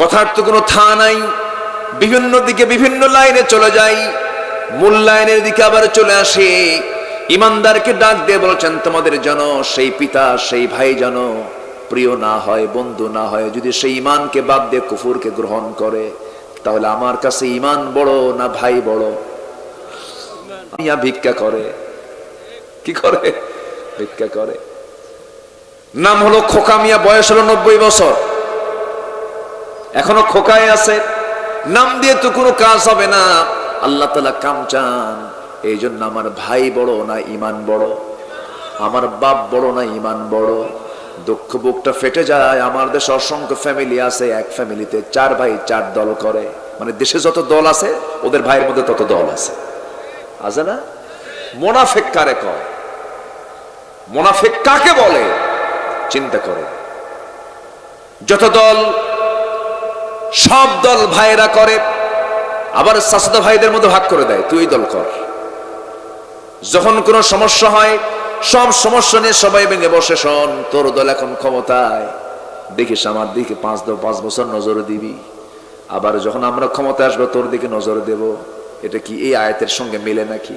কথার তো কোনো থা নাই, বিভিন্ন দিকে বিভিন্ন লাইনে চলে যাই, মূল লাইনের দিকে আবার চলে আসি। ইমানদারকে ডাক দিয়ে বলছেন, তোমাদের যেন সেই পিতা সেই ভাই যেন প্রিয় না হয়, বন্ধু না হয়, যদি সেই ইমানকে বাদ দিয়ে কুফুরকে গ্রহণ করে, তাহলে আমার কাছে ইমান বড় না ভাই বড়? মিয়া ভিক্ষা করে, কি করে? ভিক্ষা করে। নাম হলো খোকা মিয়া, বয়স হলো 90 বছর, এখনো খোকায় আছে। নাম দিয়ে তো কোনো কাজ হবে না, আল্লাহ তাআলা কাম চান। এই জন্য আমার ভাই বড় না ইমান বড়? আমার বাপ বড় না ইমান বড়? দুঃখ বুকটা ফেটে যায়। আমার দেশে অসংখ্য ফ্যামিলি আছে, এক ফ্যামিলিতে 4 ভাই 4 দল করে, মানে দেশে যত দল আছে ওদের ভাইয়ের মধ্যে তত দল আছে, আছে না? মুনাফিক কারে কয়? মুনাফিক কাকে বলে? চিন্তা করে। যত দল, সব দল ভাইরা করে, আবার চাচাতো ভাইদের মধ্যে ভাগ করে দেয়, তুই এই দল কর। যখন কোনো সমস্যা হয়, সব সমস্যা নিয়ে সবাই ভেঙে বসে, শোন তোর দল এখন ক্ষমতায়, দেখিস আমার দিকে 5 বছর নজর দিবি, আবার যখন আমরা ক্ষমতায় আসবো তোর দিকে নজর দেব। এটা কি এই আয়াতের সঙ্গে মেলে নাকি?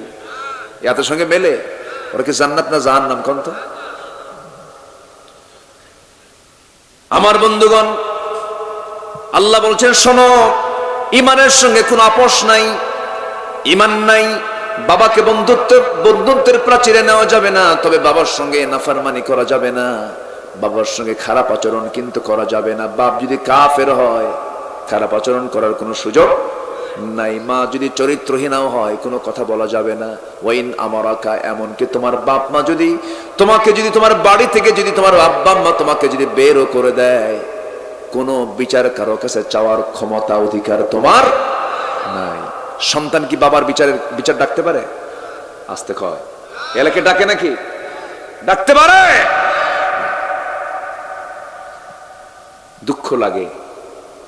এই আয়াতের সঙ্গে মেলে? ওরা কি জান্নাত না জাহান্নাম কোন তো? আমার বন্ধুগণ, আল্লাহ বলছেন, শোনো, ইমানের সঙ্গে কোনো আপোষ নাই, ইমান নাই, বাবাকে বন্ধুত্বের প্রাচীরে নেওয়া যাবে না, তবে বাবার সঙ্গে নাফরমানি করা যাবে না, বাবার সঙ্গে খারাপ আচরণ কিন্তু করা যাবে না। বাপ যদি কাফের হয়, খারাপ আচরণ করার কোনো সুযোগ নাই। মা যদি চরিত্রহীনাও হয়, কোনো কথা বলা যাবে না। ওয়াইন আমারাকা, এমনকি তোমার বাপ মা যদি তোমাকে, যদি তোমার বাড়ি থেকে যদি তোমার আব্বা মা তোমাকে যদি বেরও করে দেয়, কোনো বিচার কারো কাছে চাওয়ার ক্ষমতা অধিকার তোমার নাই। সন্তান কি বাবার বিচার ডাকতে পারে? আসতে কয়, এলাকে ডাকে নাকি? ডাকতে পারে? দুঃখ লাগে।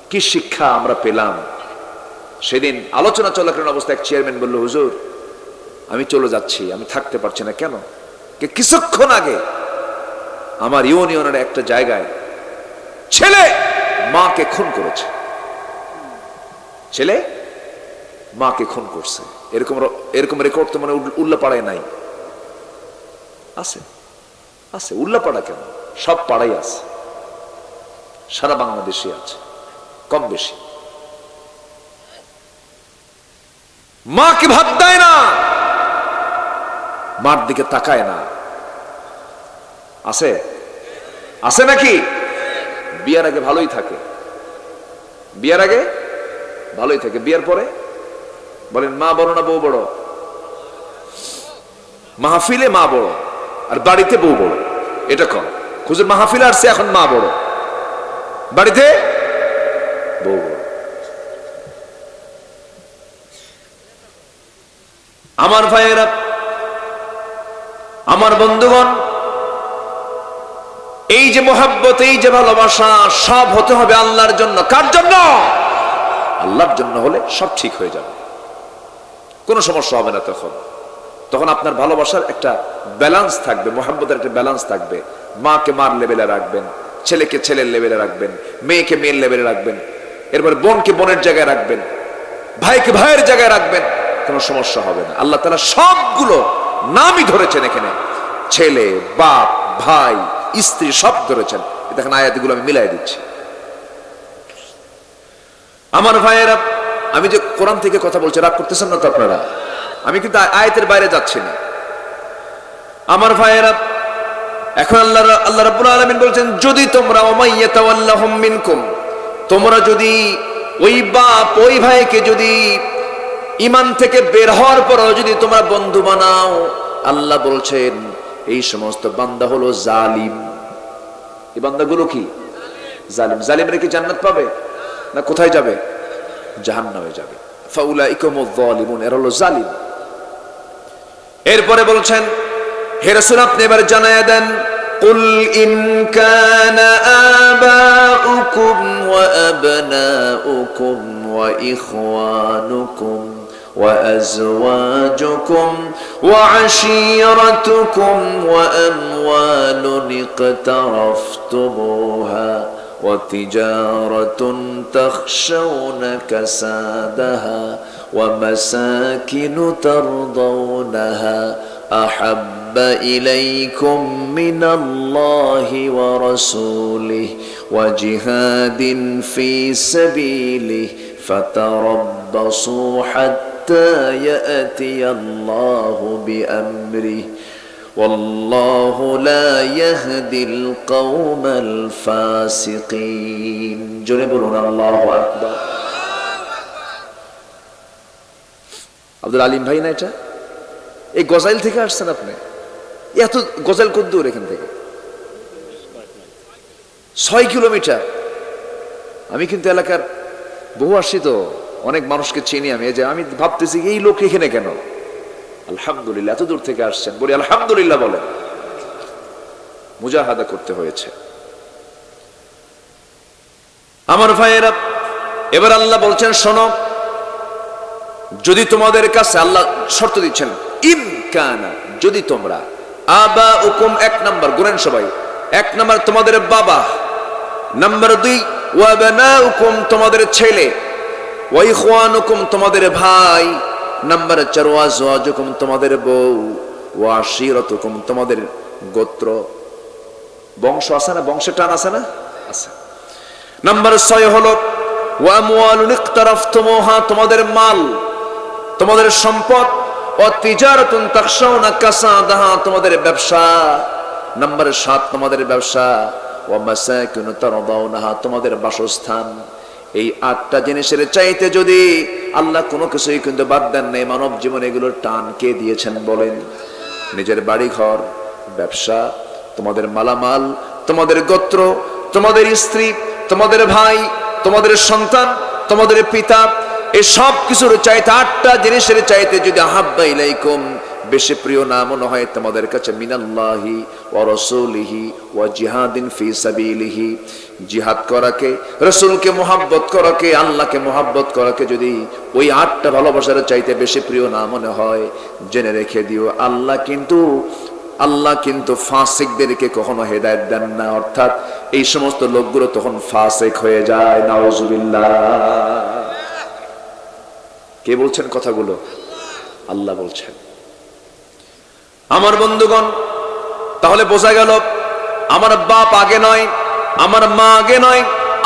কি শিক্ষা আমরা পেলাম? সেদিন আলোচনা চলাকালীন অবস্থায় এক চেয়ারম্যান বলল, হুজুর আমি চলে যাচ্ছি, আমি থাকতে পারছি না। কেন? কিছুক্ষণ আগে আমার ইউনিয়নের একটা জায়গায় ছেলে মাকে খুন করেছে, ছেলে মাকে খুন করছে। এরকম রেকর্ড তো মানে উল্লাপাড়ায় নাই? আছে, আছে। উল্লাপাড়া কেন, সব পাড়াই আছে, সারা বাংলাদেশে আছে, কম বেশি। মাকে ভাত দেয় না, মার দিকে তাকায় না। আছে, আছে নাকি? বিয়ার আগে ভালোই থাকে, বিয়ার আগে ভালোই থাকে, বিয়ার পরে বলেন মা বড় না বউ বড়? মাহফিলে মা বড় আর বাড়িতে বউ বড়। এটা কম। হুজুর মাহফিলে আসছে, এখন মা বড়, বাড়িতে বউ বড়। আমার ভাইয়েরা, আমার বন্ধুগণ, এই যে মোহাব্বত, এই যে ভালোবাসা, সব হতে হবে আল্লাহর জন্য। কার জন্য? আল্লাহর জন্য হলে সব ঠিক হয়ে যাবে, কোনো সমস্যা হবে না। তখন আপনার ভালোবাসার একটা ব্যালেন্স থাকবে, মোহাব্বতের একটা ব্যালেন্স থাকবে। মাকে মার লেভেলে রাখবেন, ছেলেকে ছেলের লেভেলে রাখবেন, মেয়েকে মেয়ের লেভেলে রাখবেন, এরপরে বোনকে বোনের জায়গায় রাখবেন, ভাইকে ভাইয়ের জায়গায় রাখবেন, কোনো সমস্যা হবে না। আল্লাহ তাআলা সবগুলো নামই ধরেছেন এখানে, ছেলে, বাপ, ভাই, স্ত্রী, সব ধরেছেন। দেখেন আয়াতগুলো আমি মিলাই দিচ্ছি। আমার ভাইয়েরা, আমি যে কোরআন থেকে কথা বলছি, রাগ করতেছেন না তো আপনারা? আমি কিন্তু আয়াতের বাইরে যাচ্ছি না। আমার ভাইয়েরা, এখন আল্লাহ রাব্বুল আলামিন বলছেন, যদি তোমরা ওমাইয়াতাওয়াল্লাহুম মিনকুম, তোমরা যদি ওই বাপ ওই ভাইকে যদি ঈমান থেকে বের হওয়ার পরও যদি তোমরা বন্ধু বানাও, আল্লাহ বলছেন এই সমস্ত বান্দা হলো জালিম। এই বান্দাগুলো কি? জালিম। জালিমরা কি জান্নাত পাবে না কোথায় যাবে? জাহান্নামে যাবে। ফাউলাইকুমুয যালিমুন, এরা হলো জালিম। এরপরে বলছেন, হে রাসূল আপনি এবার জানায়া দেন, কুল ইন কানা আবাউকুম ওয়া আবনাউকুম ওয়া ইখওয়ানুকুম ওয়া আযওয়াজুকুম ওয়া আশীরাতুকুম ওয়া আমওয়ালুন ইকতারাফতুমুহা ওয়া তিজারাতুন তাখশাউনা কাসাদাহা ওয়া মাসাকিনু তারদাউনাহা أحب إليكم من الله ورسوله وجهاد في سبيله فتربصوا حتى يأتي الله بأمره والله لا يهدي القوم الفاسقين جنبنا الله أكبر আব্দুল আলিম ভাই না এটা? এই গজাইল থেকে আসছেন আপনি? এত গজাইল কত দূর এখান থেকে? 6 কিলোমিটার। আমি কিন্তু এলাকার বহু আসছি তো, অনেক মানুষকে চিনি আমি। এই যে আমি ভাবতেছি এই লোক এখানে কেন? আলহামদুলিল্লাহ এত দূর থেকে আসছেন, বলি আলহামদুলিল্লাহ বলেন। মুজাহাদা করতে হয়েছে আমার ভাইয়েরা। এবার আল্লাহ বলছেন, শোনো, যদি তোমাদের কাছে, আল্লাহ শর্ত দিচ্ছেন, ইন কানা, যদি তোমরা, আবাউকুম, 1 নাম্বার গুনেন সবাই, 1 নাম্বার তোমাদের বাবা, নাম্বার 2 ওয়া বানাউকুম তোমাদের ছেলে, ওয়া ইখওয়ানুকুম তোমাদের ভাই, নাম্বার 4 ওয়া আযওয়াজুকুম তোমাদের বউ, ওয়া আশীরাতুকুম তোমাদের গোত্র, বংশ আছে না, বংশে টান আছে না? আছে। নাম্বার 6 হলো ওয়া আমওয়ালুন ইকতারাফতুমুহা তোমাদের মাল, তোমাদের সম্পদ, ও তিজারাতুন তাখশাউনা কাসাদাহা তোমাদের ব্যবসা, নাম্বার 7 তোমাদের ব্যবসা, ও মাসাকিনু তারদাউনাহা তোমাদের বাসস্থান। এই 8টা জিনিসের চাইতে যদি আল্লাহ কোনো কিছুই কিন্তু বাদ দেন নাই মানব জীবনে, এগুলোর টান কে দিয়েছেন বলেন? নিজের বাড়ি ঘর, ব্যবসা, তোমাদের মালামাল, তোমাদের গোত্র, তোমাদের স্ত্রী, তোমাদের ভাই, তোমাদের সন্তান, তোমাদের পিতা, এই সব কিছুর চাইতে 8টা জিনিসের চাইতে যদি আহাব্বা ইলাইকুম বেশি প্রিয় না মনে হয় তোমাদের কাছে, মিনাল্লাহি ওয়া রাসূলিহি ওয়া জিহাদিন ফি সাবিলিহি, জিহাদ করাকে, রাসূলকে মুহাব্বত করাকে, আল্লাহকে মুহাব্বত করাকে যদি ওই 8টা ভালোবাসার চাইতে বেশি প্রিয় না মনে হয়, জেনে রেখে দিও আল্লাহ কিন্তু ফাসিকদেরকে কখনো হেদায়েত দেন না। অর্থাৎ এই সমস্ত লোকগুলো তখন ফাসিক হয়ে যায়। নাউজুবিল্লাহ। কে বলছেন কথাগুলো? আল্লাহ বলছেন। আমার বন্ধুগণ, তাহলে বোঝা গেল আমার বাপ আগে নয়, আমার মা আগে নয়,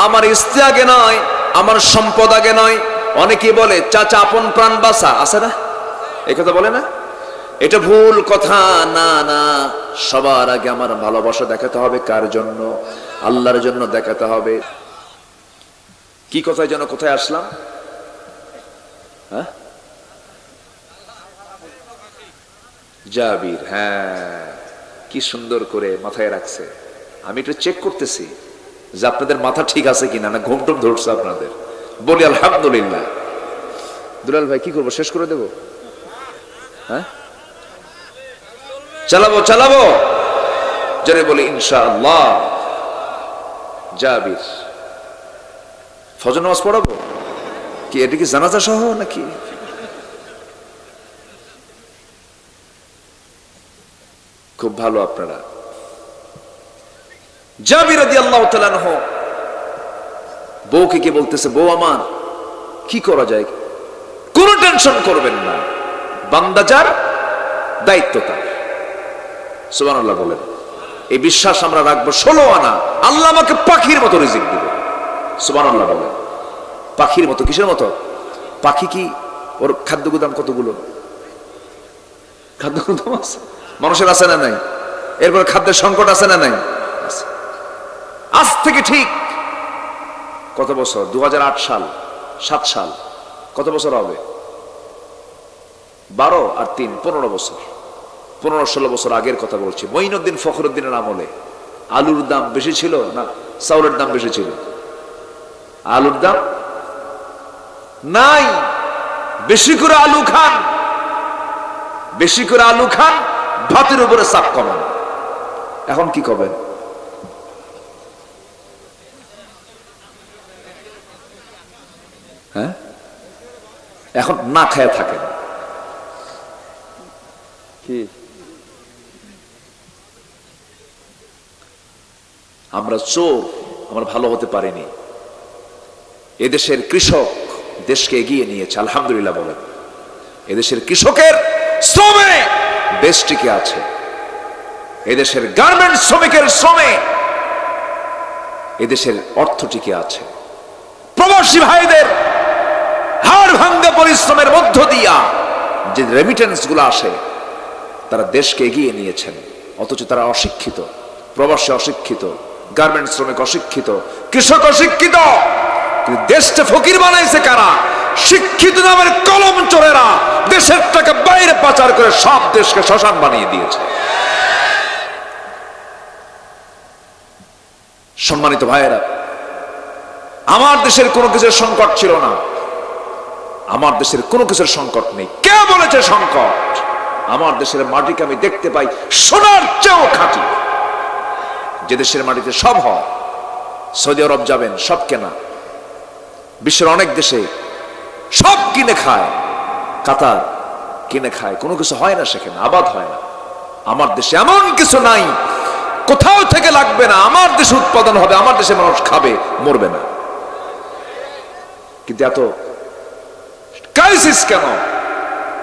আমার স্ত্রী আগে নয়, আমার সম্পদ আগে নয়। অনেকে বলে চাচা আপন প্রাণ বাঁচা, আছে না? এই কথা বলে না? এটা ভুল কথা। না না, সবার আগে আমার ভালোবাসা দেখাতে হবে। কার জন্য? আল্লাহর জন্য দেখাতে হবে। কি কথায় যেন কোথায় আসলাম? জাবির, হ্যাঁ, কি সুন্দর করে মাথায় রাখছে। আমি একটু চেক করতেছি যে আপনাদের মাথা ঠিক আছে কিনা, না ঘুম টুম ধরছে আপনাদের। বলি আলহামদুলিল্লাহ। দুলাল ভাই কি করবো, শেষ করে দেব? হ্যাঁ, চালাবো জোরে বলি ইনশাআল্লাহ। জাবির, ফজর নামাজ পড়াবো কি? এটা কি জানাজা সহ নাকি? খুব ভালো আপনারা। জাবির রাদিয়াল্লাহু তাআলা আনহু বউকে কি বলতেছে, বউ আমার কি করা যায়? কোনো টেনশন করবেন না, বান্দা যার দায়িত্ব তার। সুবহানাল্লাহ বলেন। এই বিশ্বাস আমরা রাখবো। 16 আনা আল্লাহ আমাকে পাখির মতো রিজিক দিবে। সুবহানাল্লাহ বলেন। পাখির মতো? কিসের মতো? পাখি কি ওর খাদ্য গুদাম কতগুলো? খাদ্য গুদাম আছে, মানুষের আছে না নাই? এরপর খাদ্যের সংকট আছে না নাই? আজ থেকে ঠিক কত বছর, 2008 সাল, 7 সাল, কত বছর হবে? 12 আর 3 15 বছর, 15-16 বছর আগের কথা বলছি। মঈনুদ্দিন ফখরুদ্দিনের আমলে আলুর দাম বেশি ছিল না চাউলের দাম বেশি ছিল? আলুর দাম নাই, বেশি করে আলু খান, বেশি করে আলু খান, ভাতের উপরে চাপ কমান। এখন কি করবেন? হ্যাঁ, এখন না খেয়ে থাকেন। কি আমরা চোর, আমরা ভালো হতে পারিনি। এদেশের কৃষক দেশকে এগিয়ে নিয়েছে, আলহামদুলিল্লাহ বলেন। এদেশের কৃষকের শ্রমে দেশ টিকে আছে, এদেশের গার্মেন্টস শ্রমিকের শ্রমে এদেশের অর্থ টিকে আছে। প্রবাসী ভাইদের হাড় ভাঙ্গা পরিশ্রমের মধ্য দিয়া যে রেমিটেন্স গুলো আসে, তারা দেশকে এগিয়ে নিয়েছেন। অথচ তারা অশিক্ষিত, প্রবাসী অশিক্ষিত, গার্মেন্টস শ্রমিক অশিক্ষিত, কৃষক অশিক্ষিত। কিন্তু দেশটা ফকির বানাইছে কারা? শিক্ষিত নামের কলম চোরেরা দেশের টাকা বাইরে পাচার করে সব দেশকে শ্মশান বানিয়ে দিয়েছে। সম্মানিত ভাইয়েরা, আমার দেশের কোনো কিছুর সংকট ছিল না, আমার দেশের কোনো কিছুর সংকট নেই। কে বলেছে সংকট? আমার দেশের মাটিকে আমি দেখতে পাই সোনার চেয়েও খাঁটি। যে দেশের মাটিতে সব হয়, সৌদি আরব যাবেন সব কেনা, বিশ্বের অনেক দেশে সব কিনে খায়, কাতার কিনে খায়, কোনো কিছু হয় না সেখানে, আবাদ হয় না। আমার দেশে এমন কিছু নাই কোথাও থেকে লাগবে না, আমার দেশে উৎপাদন হবে, আমার দেশে মানুষ খাবে, মরবে না। কিন্তু এত ক্রাইসিস কেন?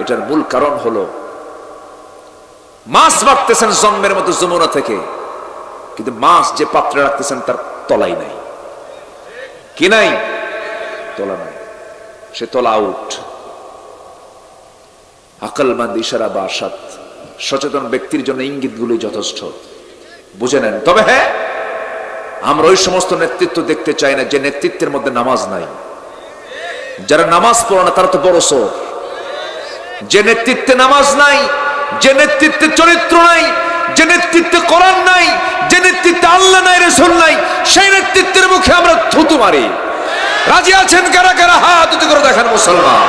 এটার মূল কারণ হলো মাছ মারতেছেন জন্মের মতো যমুনা থেকে, কিন্তু মাছ যে পাত্রে রাখতেছেন তার তলাই নাই। কি নাই? তলা নাই, সে তলা আউট। আকলমন্দ ইশারা বা আসাদ, সচেতন ব্যক্তির জন্য ইঙ্গিতগুলি যথেষ্ট, বুঝে নেন। তবে হ্যাঁ, আমরা ওই সমস্ত নেতৃত্ব দেখতে চাই না যে নেতৃত্বের মধ্যে নামাজ নাই। যারা নামাজ পড়ে না তারা তো বড় চোর। যে নেতৃত্বে নামাজ নাই, যে নেতৃত্বে চরিত্র নাই, যে নেতৃত্বে কোরআন নাই, যে নেতৃত্বে আল্লাহ নাই, রাসূল নাই, সেই নেতৃত্বের মুখে আমরা থুতু মারি। রাজি আছেন কারা কারা? হাত উঁচু করে দেখান মুসলমান।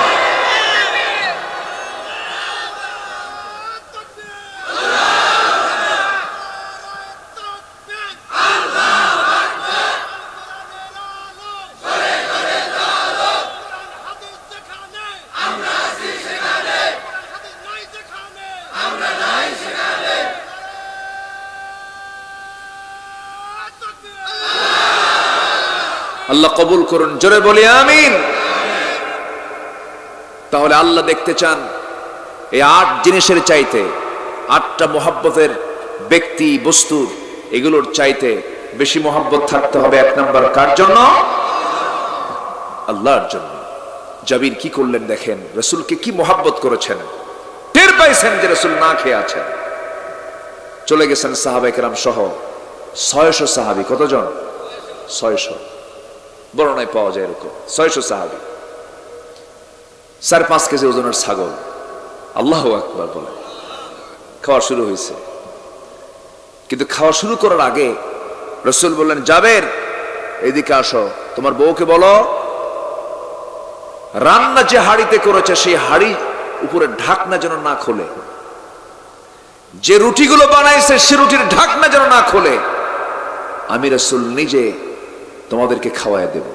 আল্লাহ কবুল করুন, জোরে বলি আমিন। তাহলে আল্লাহ দেখতে চান এই 8 জিনিসের চাইতে, 8টা মোহাব্বতের ব্যক্তি বস্তুর, এগুলোর চাইতে বেশি মোহাব্বত থাকতে হবে। 1 নাম্বার কার জন্য? আল্লাহর জন্য। জাবির কি করলেন দেখেন, রাসূলকে কি মোহাব্বত করেছেন। টের পাইছেন যে রাসূল না খেয়ে আছেন, চলে গেছেন সাহাবায়ে কেরাম সহ 600 সাহাবী। কতজন? 600। বর্ণনায় পাওয়া যায় এরকম 600 সাহাবী, 4-5 কেজি ওজনের ছাগল। আল্লাহু আকবার বলে খাওয়া শুরু হয়েছে। কিন্তু খাওয়া শুরু করার আগে রাসূল বললেন, জাবের এদিকে আসো, তোমার বউকে বলো রান্না যে হাড়িতে করেছে সেই হাড়ি উপরে ঢাকনা যেন না খোলে, যে রুটিগুলো বানাইছে সে রুটির ঢাকনা যেন না খোলে, আমি রাসূল নিজে তোমাদেরকে খাওয়ায় দেব।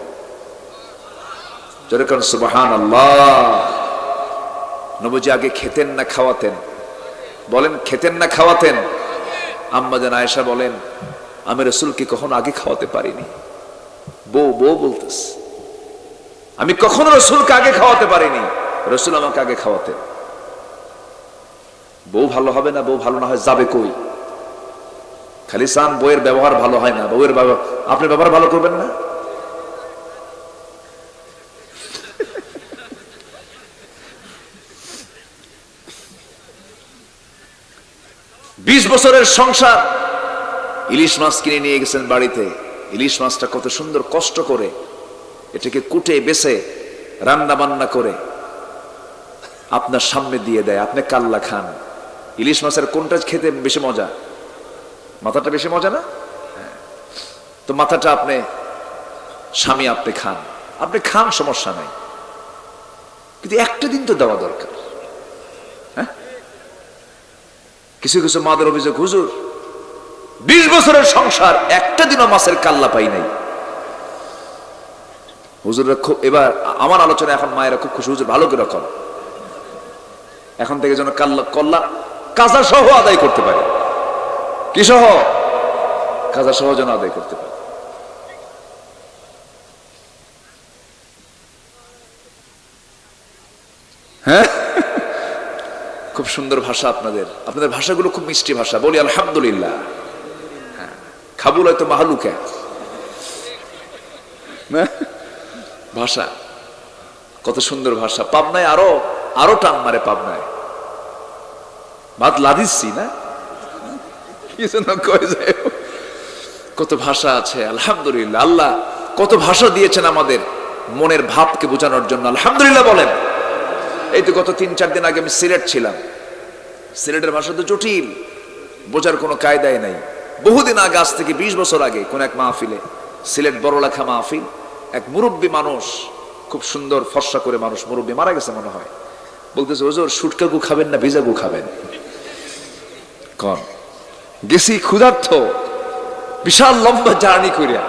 যেরকম সুবহানাল্লাহ। নবীজি আগে খেতেন না খাওয়াতেন? বলেন, খেতেন না খাওয়াতেন? আম্মা জান আয়েশা বলেন, আমি রাসূলকে কখনো আগে খাওয়াতে পারিনি। বউ বলতেছে, আমি কখনো রাসূলকে আগে খাওয়াতে পারিনি, রাসূল আমাকে আগে খাওয়াতেন। বউ ভালো হবে না, বউ ভালো না হয় যাবে কই? খালি চান বউয়ের ব্যবহার ভালো হয় না, বউয়ের আপনি ব্যবহার ভালো করবেন না? বছরের সংসার, ইলিশ মাছ কিনে নিয়ে গেছেন বাড়িতে। ইলিশ মাছটা কত সুন্দর কষ্ট করে এটাকে কুটে বেছে রান্না বান্না করে আপনার সামনে দিয়ে দেয়, আপনি কাল্লা খান। ইলিশ মাছের কোনটা খেতে বেশি মজা? মাথাটা বেশি মজা না? তো মাথাটা আপনি স্বামী আপনি খান, সমস্যা নাই, কিন্তু একটা দিন তো দেওয়া দরকার। হ্যাঁ, কিছু কিছু মাদের অভিযোগ, হুজুর 20 বছরের সংসার, একটা দিনও মাছের কাল্লা পাই নাই। হুজুররা খুব, এবার আমার আলোচনা এখন মায়েরা খুব খুশি, হুজুর ভালো করে কর, এখন থেকে যেন কল্লা কাজা সহ আদায় করতে পারে। কি সহ? কাজা সহ যেন আদায় করতে পারে। হ্যাঁ, খুব সুন্দর ভাষা আপনাদের ভাষাগুলো খুব মিষ্টি ভাষা। বলি আলহামদুলিল্লাহ। হ্যাঁ, খাবুল হয়তো মাহালুকা ভাষা, কত সুন্দর ভাষা। পাবনায় আরো টান মারে, পাবনায় ভাত লাদিসি না, কত ভাষা আছে। আলহামদুলিল্লাহ, আল্লাহ কত ভাষা দিয়েছেন আমাদের মনের ভাবকে বোঝানোর জন্য। আলহামদুলিল্লাহ বলেন। এই তো গত 3-4 দিন আগে আমি সিলেট ছিলাম। সিলেটের ভাষা তো জটিল, বোঝার কোনো কায়দাই নাই। বহুদিন আগে, আজ থেকে 20 বছর আগে, কোন এক মাহফিলে, সিলেট বড়লেখা মাহফিল, এক মুরব্বী মানুষ, খুব সুন্দর ফর্সা করে মানুষ, মুরব্বী, মারা গেছে মনে হয়, বলতেছে, হুজুর শুটকা গু খাবেন না ভিজা গু খাবেন? কন গেছি ক্ষুধার্থ, বিশাল লম্বা জার্নি করিয়া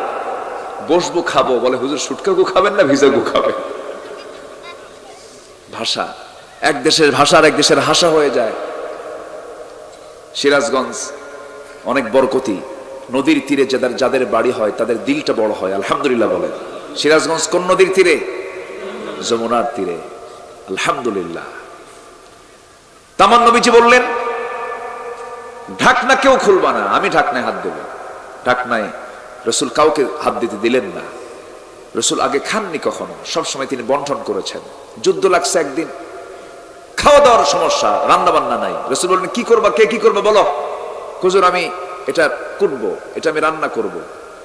বসবো খাবো, বলে হুজুর শুটকা গু খাবেন না ভিজা গু খাবেন? ভাষা, এক দেশের ভাষা আর এক দেশের হাসা হয়ে যায়। সিরাজগঞ্জ অনেক বরকতি, নদীর তীরে যাদের বাড়ি হয় তাদের দিলটা বড় হয়। আলহামদুলিল্লাহ বলেন। সিরাজগঞ্জ কোন নদীর তীরে? যমুনার তীরে। আলহামদুলিল্লাহ। তামান নবীজি বললেন, ঢাকনা কেউ খুলবা না, আমি ঢাকনায় হাত দেব। ঢাকনায় রসুল কাউকে হাত দিতে দিলেন না। রসুল আগে খাননি কখনো, সবসময় তিনি বন্টন করেছেন। যুদ্ধ লাগছে একদিন, খাওয়া দাওয়ার সমস্যা, রান্না বান্না নাই। রসুল বললেন, কি করবা, কে কি করবে বলো? হুজুর আমি এটা কুটবো, এটা আমি রান্না করব,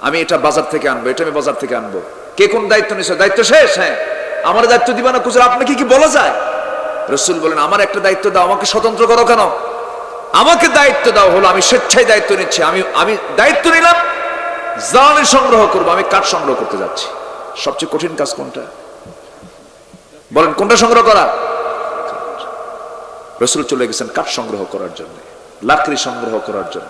আমি এটা বাজার থেকে আনবো, এটা আমি বাজার থেকে আনবো। কে কোন দায়িত্ব নিছে? দায়িত্ব শেষ। হ্যাঁ, আমার দায়িত্ব দিবা না? হুজুর আপনাকে কি বলা যায়? রসুল বলেন, আমার একটা দায়িত্ব দাও, আমাকে স্বতন্ত্র করো কেন? আমাকে দায়িত্ব দাও হলো আমি স্বেচ্ছায় দায়িত্ব নিচ্ছি। আমি দায়িত্ব নিলাম জ্বালানি সংগ্রহ করবো, আমি কাঠ সংগ্রহ করতে যাচ্ছি। সবচেয়ে কঠিন কাজ কোনটা বলেন? কোনটা সংগ্রহ করা? রসুল চলে গেছেন কাঠ সংগ্রহ করার জন্য, লাকড়ি সংগ্রহ করার জন্য।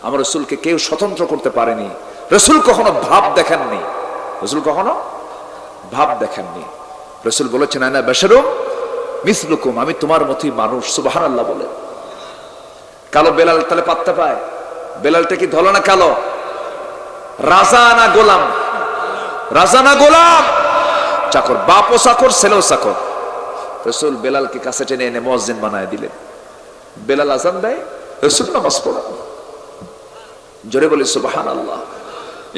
আমার রসুলকে কেউ স্বতন্ত্র করতে পারেনি। রসুল কখনো ভাব দেখেননি, রসুল কখনো ভাব দেখেননি। রসুল বলেছেন, আনা বাশারুম মিসলুকুম, আমি তোমার মতোই মানুষ। সুবহানাল্লাহ বলে। কালো বেলাল তাহলে পাত্তা পায়? বেলালটা কি ধলো না কালো? রাজা না গোলাম? রাজা না গোলাম? চাকর, বাপও চাকর, ছেলেও চাকর। রসুল বেলালকে কাছে টেনে এনে মুয়াজ্জিন বানায় দিলেন। বেলাল আযান দেয়, রসুল নামাজ পড়ান। জোরে বলি সুবহানাল্লাহ।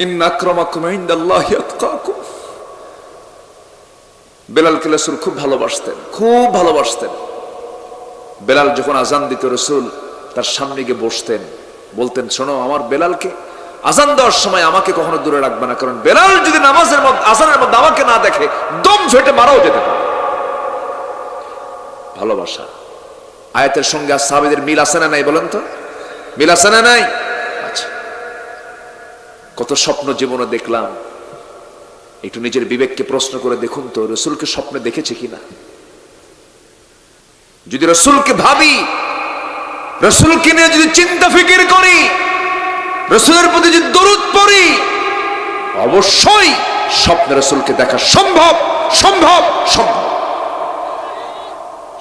ইন্না আকরামাকুম ইনদাল্লাহি আতকাকুম। বেলালকে রসুল খুব ভালোবাসতেন, খুব ভালোবাসতেন। বেলাল যখন আযান দিত, রসুল তার সামনে গিয়ে বসতেন, বলতেন, শোনো, আমার বেলালকে আযান দেওয়ার সময় আমাকে কখনো দূরে রাখবে না, কারণ বেলাল যদি নামাজের মধ্যে, আযানের মধ্যে আমাকে না দেখে, দম ঝেটে মারাও যেতে পারে। ভালোবাসা। আয়াতের সঙ্গে আর সাহাবীদের মিল আছে না নাই বলেন তো? মিল আছে না নাই? আচ্ছা, কত স্বপ্ন জীবনে দেখলাম। একটু নিজের বিবেককে প্রশ্ন করে দেখুন তো, রসুলকে স্বপ্নে দেখেছে কিনা? যদি রসুলকে ভাবি, রসুলকে নিয়ে যদি চিন্তা ফিকির করি, রসুলের প্রতি যদি দরুদ পড়ি, অবশ্যই স্বপ্নে রসুলকে দেখা সম্ভব, সম্ভব, সম্ভব,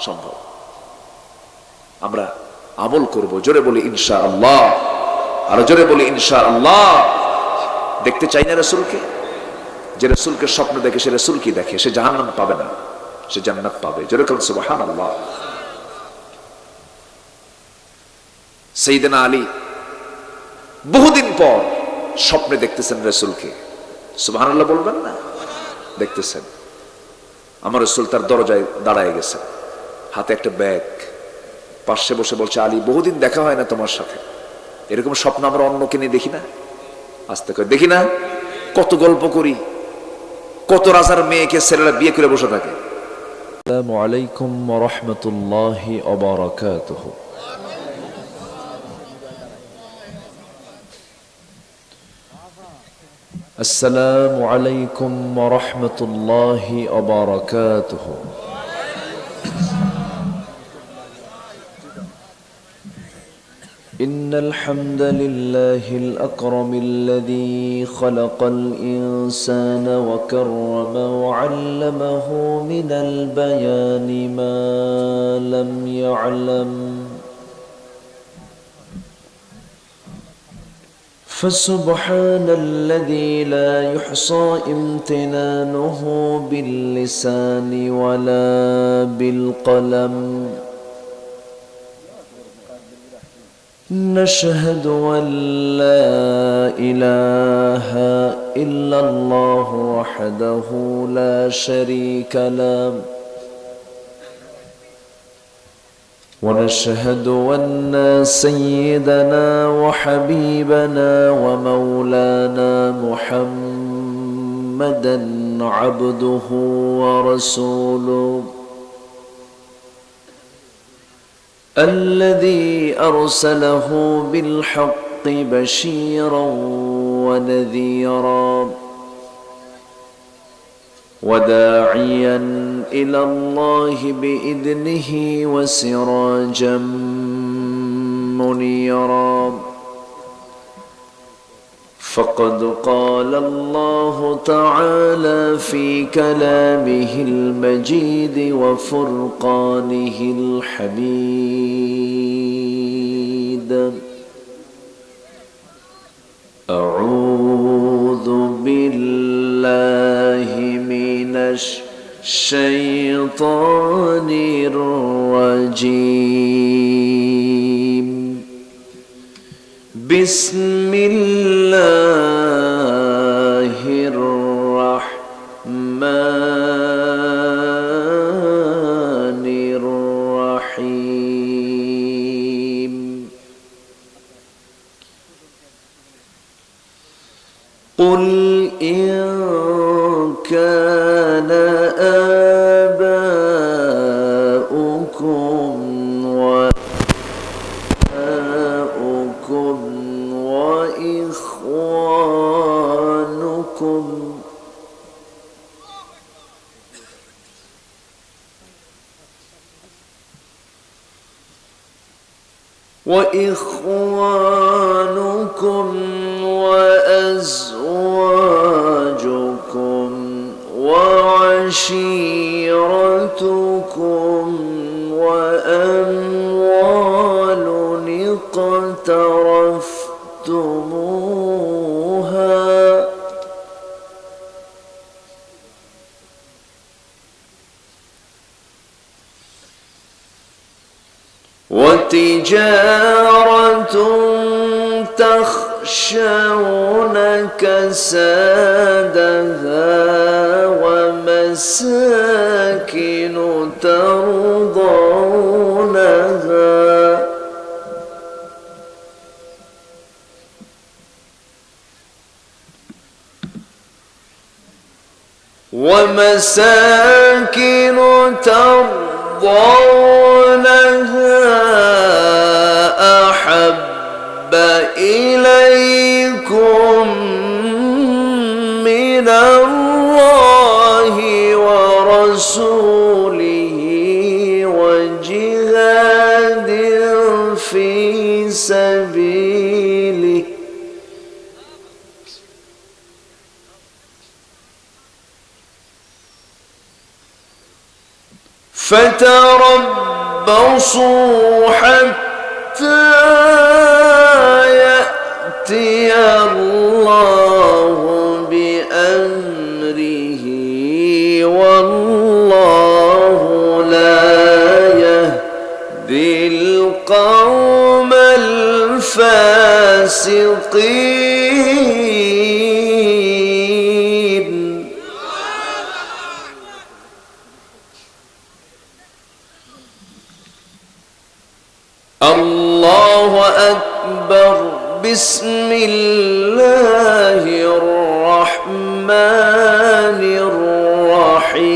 সম্ভব। আমরা আমল করব। জোরে বলি ইনশাআল্লাহ, আর জোরে বলি ইনশাআল্লাহ। দেখতে চাই না রসুলকে? যে রসুলকে স্বপ্ন দেখে সে রসুল কি দেখে? সে জাহান্নাম পাবে না, সে জান্নাত পাবে। জোরে বলুন সুবহানাল্লাহ। সাইয়েদনা আলী বহুদিন পর স্বপ্নে দেখতেছেন রসুলকে। সুবহানাল্লাহ বলবেন না? দেখতেছেন। আমার রসুল তার দরজায় দাঁড়ায় গেছে, হাতে একটা ব্যাগ, পাশে বসে বলছে, আলী বহুদিন দেখা হয় না তোমার সাথে, এরকম স্বপ্ন আমরা অন্যকে নিয়ে দেখি না। আস্তে করে দেখি না, কত গল্প করি, কত রাজার মেয়েকে ছেলেরা বিয়ে করে বসে থাকে। আসসালামু আলাইকুম ওয়া রাহমাতুল্লাহি ওয়া বারাকাতুহু। السلام عليكم ورحمة الله وبركاته. إن الحمد لله الأكرم الذي خلق الإنسان وكرم وعلمه من البيان ما لم يعلم، فسبحان الذي لا يحصى امتنانه باللسان ولا بالقلم. نشهد أن لا إله إلا الله وحده لا شريك له، ونشهد أن سيدنا وحبيبنا ومولانا محمدا عبده ورسوله الذي أرسله بالحق بشيرا ونذيرا وداعيا إلى الله بإذنه وسراجا منيرا. فقد قال الله تعالى في كلامه المجيد وفرقانه الحميد: أعوذ بالله من الشيطان الرجيم. بسم الله الرحمن الرحيم. قل إن كان آباؤكم وأبناؤكم وإخوانكم وأزواجكم وعشيرتكم وأموال اقترفتموها وتجارة تخشون كسادها ومساكن ترضونها أحب إليكم من الله ورسوله وجهاد في سبيله فتربصوا حتى يأتي الله بأمره والله لا يهدي القوم الفاسقين. بسم الله الرحمن الرحيم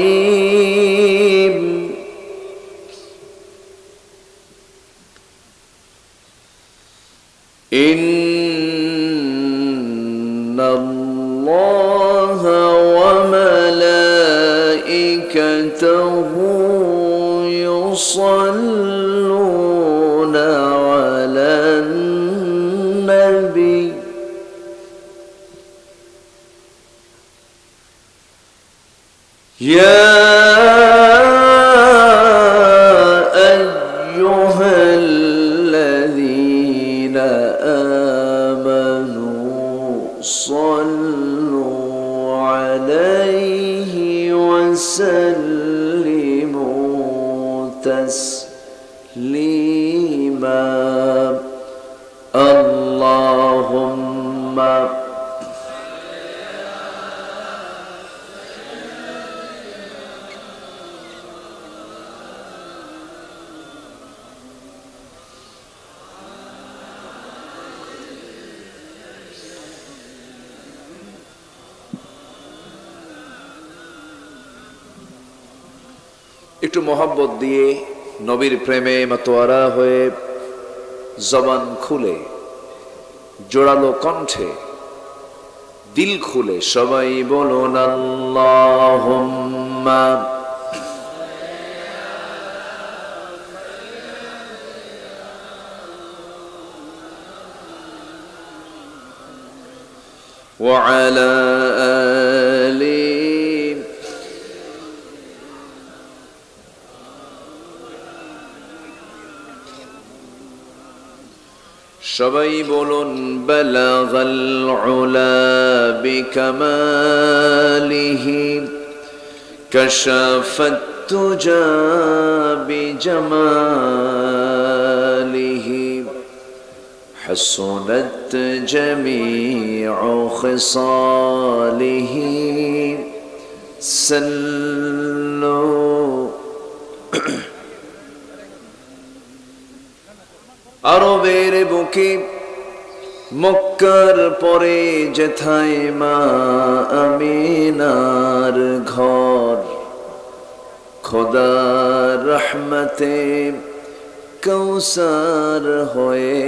إن الله وملائكته يصلون على النبي يا أيها الذين آمنوا صلوا عليه وسلموا تسليما اللهم একটু মোহাব্বত দিয়ে নবীর প্রেমে মাতোয়ারা হয়ে জবান খুলে জোড়ালো কণ্ঠে দিল খুলে সবাই বলুন আল্লাহুম্মা ওয়া আলা আলি সবাই বলুন বালাগাল উলা বিকামালিহি কাশাফাত তুজা বিজামালিহি হাসুনাত জামিউ খিসালিহি সাল্লু আরবের বুকে মক্কার পরে যেথায় মা আমিনার ঘর খোদার রহমতে কৌসার হয়ে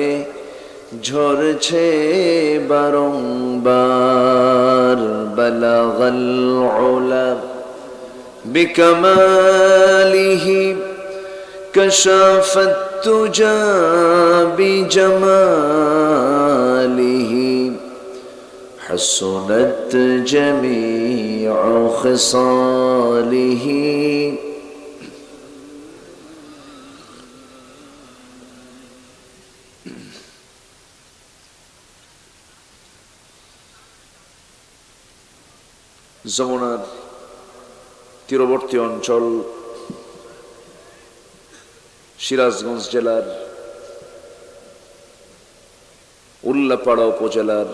ঝরছে বারংবার বালাগাল উলা বিকামালিহি কাশাফাত তুজা বিজামালিহি হাসুনাত জামিউ খিসালিহি যমুনার তীরবর্তী অঞ্চল সিরাজগঞ্জ জেলার উল্লাপাড়া উপজেলার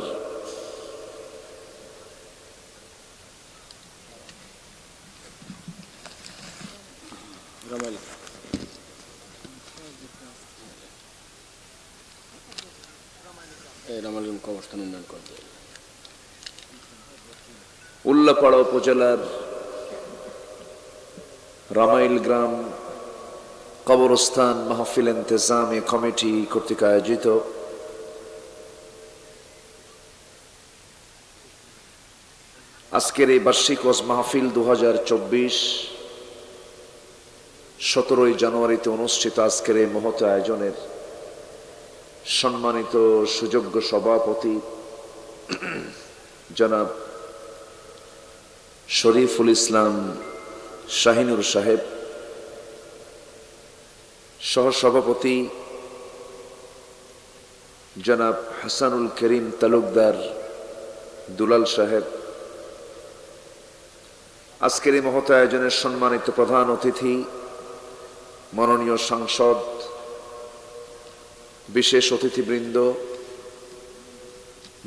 উল্লাপাড়া উপজেলার রামাইল গ্রাম কবরস্থান মাহফিল ইন্তেজামী কমিটি কর্তৃক আয়োজিত আজকের এই বার্ষিক ওয়াজ মাহফিল 2024 17 জানুয়ারিতে অনুষ্ঠিত আজকের এই মহৎ আয়োজনের সম্মানিত সুযোগ্য সভাপতি জনাব শরীফুল ইসলাম শাহিনুর সাহেব, সহসভাপতি জনাব হাসানুল করিম তালুকদার দুলাল সাহেব, আজকের এই মহৎ আয়োজনের সম্মানিত প্রধান অতিথি মাননীয় সাংসদ, বিশেষ অতিথিবৃন্দ,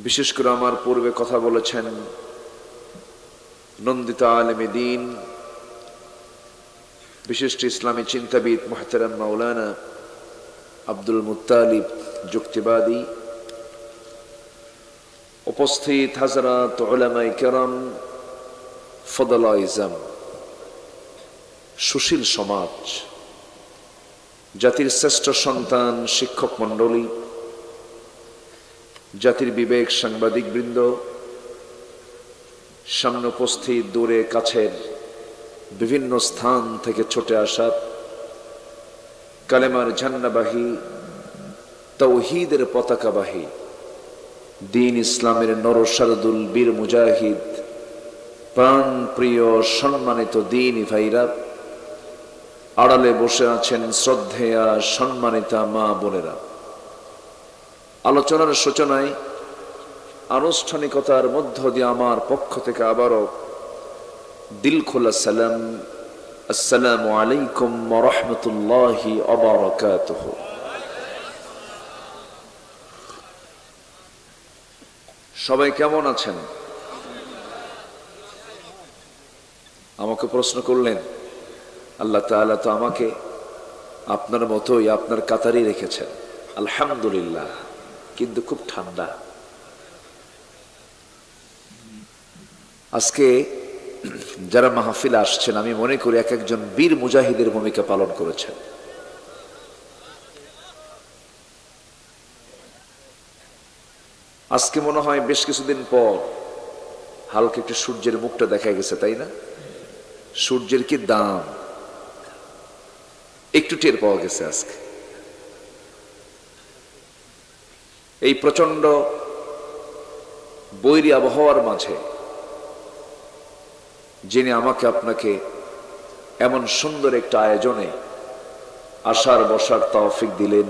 বিশেষ করে আমার পূর্বে কথা বলেছেন নন্দিত আলেমে দ্বীন, বিশিষ্ট ইসলামী চিন্তাবিদ মুহতারাম মাওলানা আব্দুল মুত্তালিব যুক্তিবাদী, উপস্থিত হাজরাত উলামায়ে কেরাম, ফদলা ইজাম, সুশীল সমাজ, জাতির শ্রেষ্ঠ সন্তান শিক্ষক মণ্ডলী, জাতির বিবেক সাংবাদিক বৃন্দ, সামনে উপস্থিত দূরে কাছের বিভিন্ন স্থান থেকে ছুটে আসা কালেমার ঝান্ডাবাহী, তাওহীদের পতাকাবাহী, দ্বীন ইসলামের নরসারদুল বীর মুজাহিদ, প্রাণ প্রিয় সম্মানিত দ্বীনী ভাইরা, আড়ালে বসে আছেন শ্রদ্ধেয়া সম্মানিতা মা বোনেরা, আলোচনার সূচনায় আনুষ্ঠানিকতার মধ্য দিয়ে আমার পক্ষ থেকে আবারও দিল খোলা সালাম, আসসালামু আলাইকুম ওয়া রাহমাতুল্লাহি ওয়া বারাকাতুহু। সবাই কেমন আছেন? আমাকে প্রশ্ন করলেন, আল্লাহ তাআলা তো আমাকে আপনার মতোই আপনার কাতারেই রেখেছেন, আলহামদুলিল্লাহ, কিন্তু খুব ঠান্ডা। আজকে যারা মাহফিলে আসছেন, আমি মনে করি এক একজন বীর মুজাহিদের ভূমিকা পালন করেছেন। আজকে মনে হয় বেশ কিছুদিন পর হালকা একটু সূর্যের মুখটা দেখা গেছে, তাই না? সূর্যের কি দাম একটু টের পাওয়া গেছে আজকে। এই প্রচন্ড বৈরী আবহাওয়ার মাঝে যিনি আমাকে আপনাকে এমন সুন্দর একটা আয়োজনে আসার বসার তৌফিক দিলেন,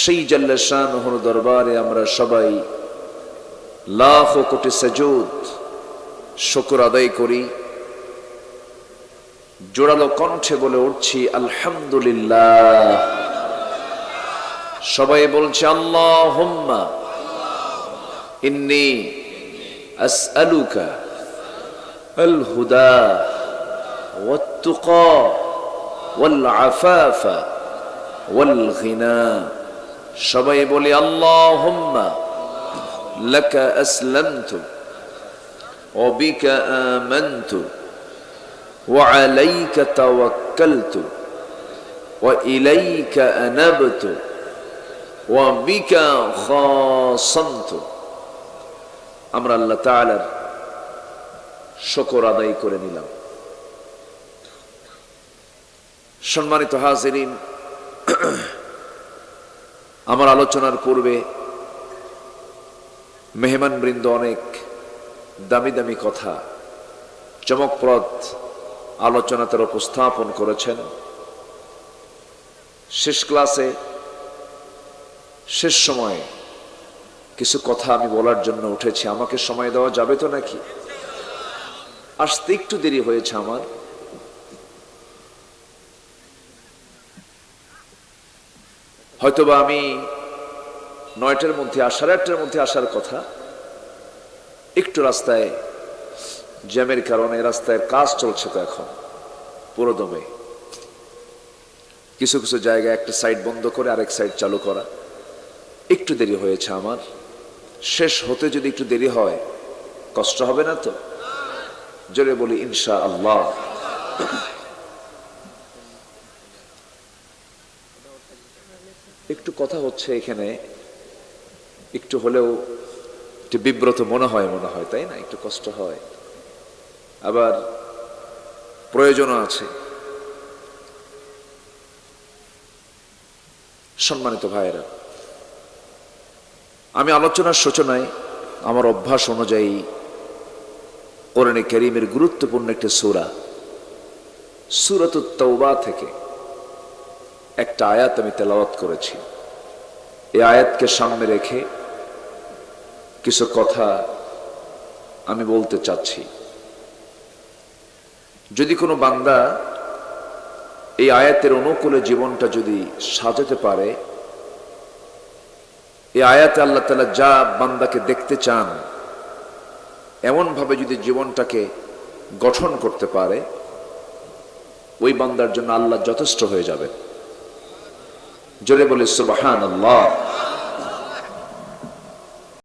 সেই জাল্লে শানুহুর দরবারে আমরা সবাই লাখো কোটি সাজুদ শুকর আদায় করি, জোরালো কণ্ঠে বলে উঠছি আলহামদুলিল্লাহ। সবাই বলছে আল্লাহুম্মা ইন্নী আসআলুকা আল হুদা ওয়াত তুকা ওয়াল আফাফা ওয়াল গিনা। সবাই বলি আল্লাহুম্মা লাকা আসলামতু ওয়া বিকা আমানতু ওয়া আলাইকা তাওয়াক্কালতু ওয়া ইলাইকা আনাবতু ওয়া বিকা খাসামতু। আমরা আল্লাহ তাআলার শুকর আদায় করে নিলাম। সম্মানিত হাজিরিন, আমার আলোচনার পূর্বে মেহমানবৃন্দ অনেক দামি দামি কথা, চমকপ্রদ আলোচনা তারা উপস্থাপন করেছেন। শেষ ক্লাসে শেষ সময়ে কিছু কথা আমি বলার জন্য উঠেছি। আমাকে সময় দেওয়া যাবে তো নাকি? আসতে একটু দেরি হয়েছে আমার। হয়তোবা আমি 9টার মধ্যে 8:30টার মধ্যে আসার কথা, একটু রাস্তায় জ্যামের কারণে, রাস্তায় কাজ চলছে তো এখন পুরোদমে, কিছু কিছু জায়গায় একটা সাইড বন্ধ করে আরেক সাইড চালু করা, একটু দেরি হয়েছে আমার। শেষ হতে যদি একটু দেরি হয় কষ্ট হবে না তো? জোরে বলি ইনশাআল্লাহ। একটু কথা হচ্ছে এখানে, একটু হলেও একটু বিব্রত মনে হয়, তাই না? একটু কষ্ট হয়, আবার প্রয়োজনও আছে। সম্মানিত ভাইয়েরা, আমি আলোচনার সূচনায় আমার অভ্যাস অনুযায়ী কোরআনে কারীমের গুরুত্বপূর্ণ একটি সূরা, সূরাতুত তাওবা থেকে একটা আয়াত আমি তেলাওয়াত করেছি। এই আয়াতকে সামনে রেখে কিছু কথা আমি বলতে চাচ্ছি। যদি কোনো বান্দা এই আয়াতের অনুকূলে জীবনটা যদি সাজাতে পারে, এই আয়াতে আল্লাহ তাআলা যা বান্দাকে দেখতে চান এমন ভাবে যদি জীবনটাকে গঠন করতে পারে, ওই বান্দার জন্য আল্লাহ যথেষ্ট হয়ে যাবে। জোরে বলে সুবহানাল্লাহ।